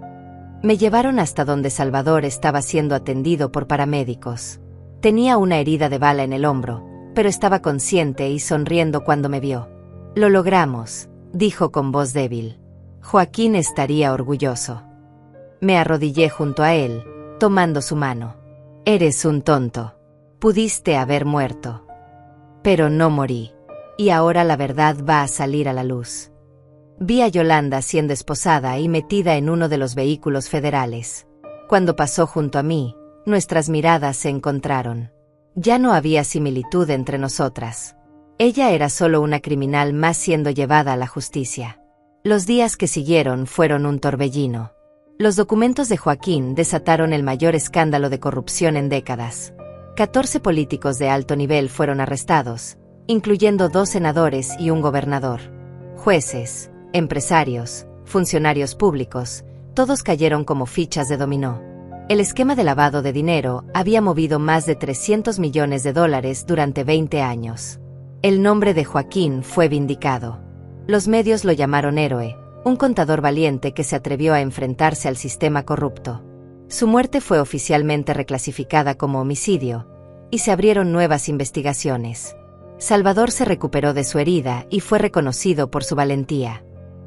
Me llevaron hasta donde Salvador estaba siendo atendido por paramédicos. Tenía una herida de bala en el hombro, pero estaba consciente y sonriendo cuando me vio. «Lo logramos», dijo con voz débil. «Joaquín estaría orgulloso». Me arrodillé junto a él, tomando su mano. «Eres un tonto. Pudiste haber muerto. Pero no morí. Y ahora la verdad va a salir a la luz». Vi a Yolanda siendo esposada y metida en uno de los vehículos federales. Cuando pasó junto a mí, nuestras miradas se encontraron. Ya no había similitud entre nosotras. Ella era solo una criminal más siendo llevada a la justicia. Los días que siguieron fueron un torbellino. Los documentos de Joaquín desataron el mayor escándalo de corrupción en décadas. 14 políticos de alto nivel fueron arrestados, incluyendo 2 senadores y un gobernador. Jueces, empresarios, funcionarios públicos, todos cayeron como fichas de dominó. El esquema de lavado de dinero había movido más de $300 millones durante 20 años. El nombre de Joaquín fue vindicado. Los medios lo llamaron héroe, un contador valiente que se atrevió a enfrentarse al sistema corrupto. Su muerte fue oficialmente reclasificada como homicidio, y se abrieron nuevas investigaciones. Salvador se recuperó de su herida y fue reconocido por su valentía.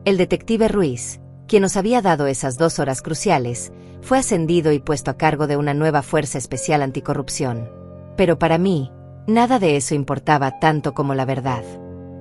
El detective Ruiz, quien nos había dado esas 2 horas cruciales, fue ascendido y puesto a cargo de una nueva fuerza especial anticorrupción. Pero para mí, nada de eso importaba tanto como la verdad.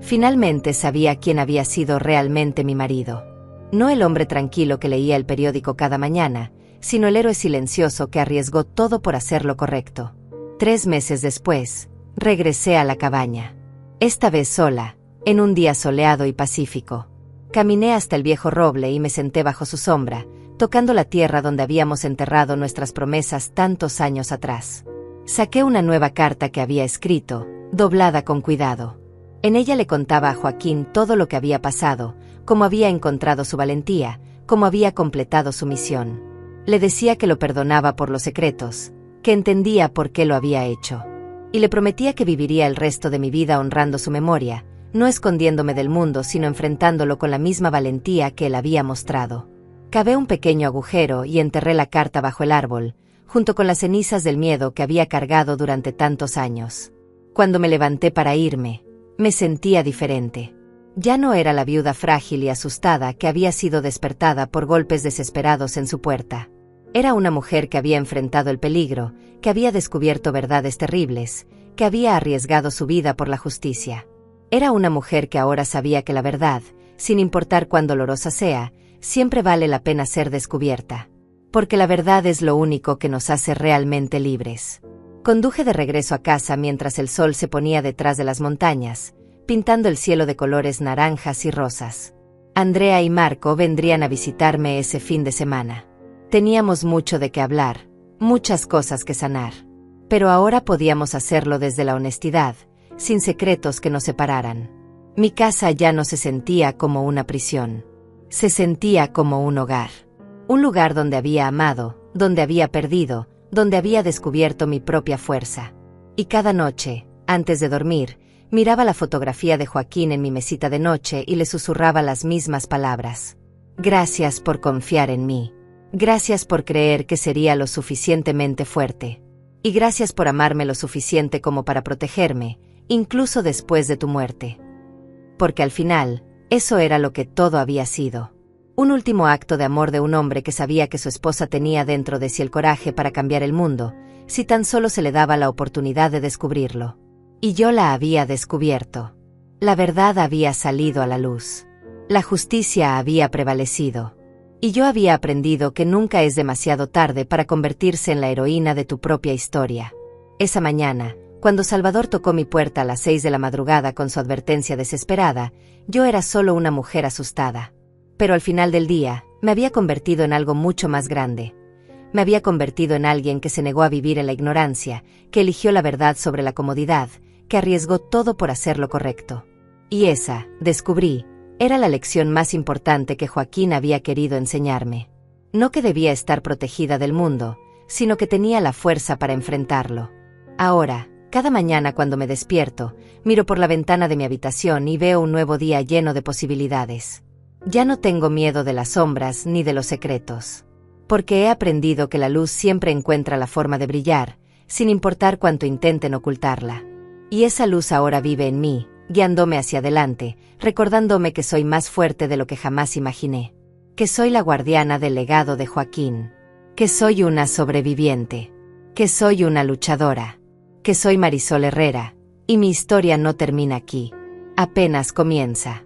Finalmente sabía quién había sido realmente mi marido. No el hombre tranquilo que leía el periódico cada mañana, sino el héroe silencioso que arriesgó todo por hacer lo correcto. 3 meses después, regresé a la cabaña. Esta vez sola, en un día soleado y pacífico. Caminé hasta el viejo roble y me senté bajo su sombra, tocando la tierra donde habíamos enterrado nuestras promesas tantos años atrás. Saqué una nueva carta que había escrito, doblada con cuidado. En ella le contaba a Joaquín todo lo que había pasado, cómo había encontrado su valentía, cómo había completado su misión. Le decía que lo perdonaba por los secretos, que entendía por qué lo había hecho. Y le prometía que viviría el resto de mi vida honrando su memoria, no escondiéndome del mundo sino enfrentándolo con la misma valentía que él había mostrado. Cavé un pequeño agujero y enterré la carta bajo el árbol, junto con las cenizas del miedo que había cargado durante tantos años. Cuando me levanté para irme, me sentía diferente. Ya no era la viuda frágil y asustada que había sido despertada por golpes desesperados en su puerta. Era una mujer que había enfrentado el peligro, que había descubierto verdades terribles, que había arriesgado su vida por la justicia. Era una mujer que ahora sabía que la verdad, sin importar cuán dolorosa sea, siempre vale la pena ser descubierta. Porque la verdad es lo único que nos hace realmente libres. Conduje de regreso a casa mientras el sol se ponía detrás de las montañas, pintando el cielo de colores naranjas y rosas. Andrea y Marco vendrían a visitarme ese fin de semana. Teníamos mucho de qué hablar, muchas cosas que sanar. Pero ahora podíamos hacerlo desde la honestidad, sin secretos que nos separaran. Mi casa ya no se sentía como una prisión. Se sentía como un hogar. Un lugar donde había amado, donde había perdido, donde había descubierto mi propia fuerza. Y cada noche, antes de dormir, miraba la fotografía de Joaquín en mi mesita de noche y le susurraba las mismas palabras. Gracias por confiar en mí. Gracias por creer que sería lo suficientemente fuerte. Y gracias por amarme lo suficiente como para protegerme, incluso después de tu muerte. Porque al final, eso era lo que todo había sido. Un último acto de amor de un hombre que sabía que su esposa tenía dentro de sí el coraje para cambiar el mundo, si tan solo se le daba la oportunidad de descubrirlo. Y yo la había descubierto. La verdad había salido a la luz. La justicia había prevalecido. Y yo había aprendido que nunca es demasiado tarde para convertirse en la heroína de tu propia historia. Esa mañana, cuando Salvador tocó mi puerta a las 6 de la madrugada con su advertencia desesperada, yo era solo una mujer asustada. Pero al final del día, me había convertido en algo mucho más grande. Me había convertido en alguien que se negó a vivir en la ignorancia, que eligió la verdad sobre la comodidad, que arriesgó todo por hacer lo correcto. Y esa, descubrí, era la lección más importante que Joaquín había querido enseñarme. No que debía estar protegida del mundo, sino que tenía la fuerza para enfrentarlo. Ahora, cada mañana cuando me despierto, miro por la ventana de mi habitación y veo un nuevo día lleno de posibilidades. Ya no tengo miedo de las sombras ni de los secretos. Porque he aprendido que la luz siempre encuentra la forma de brillar, sin importar cuánto intenten ocultarla. Y esa luz ahora vive en mí, guiándome hacia adelante, recordándome que soy más fuerte de lo que jamás imaginé. Que soy la guardiana del legado de Joaquín. Que soy una sobreviviente. Que soy una luchadora. Que soy Marisol Herrera, y mi historia no termina aquí. Apenas comienza.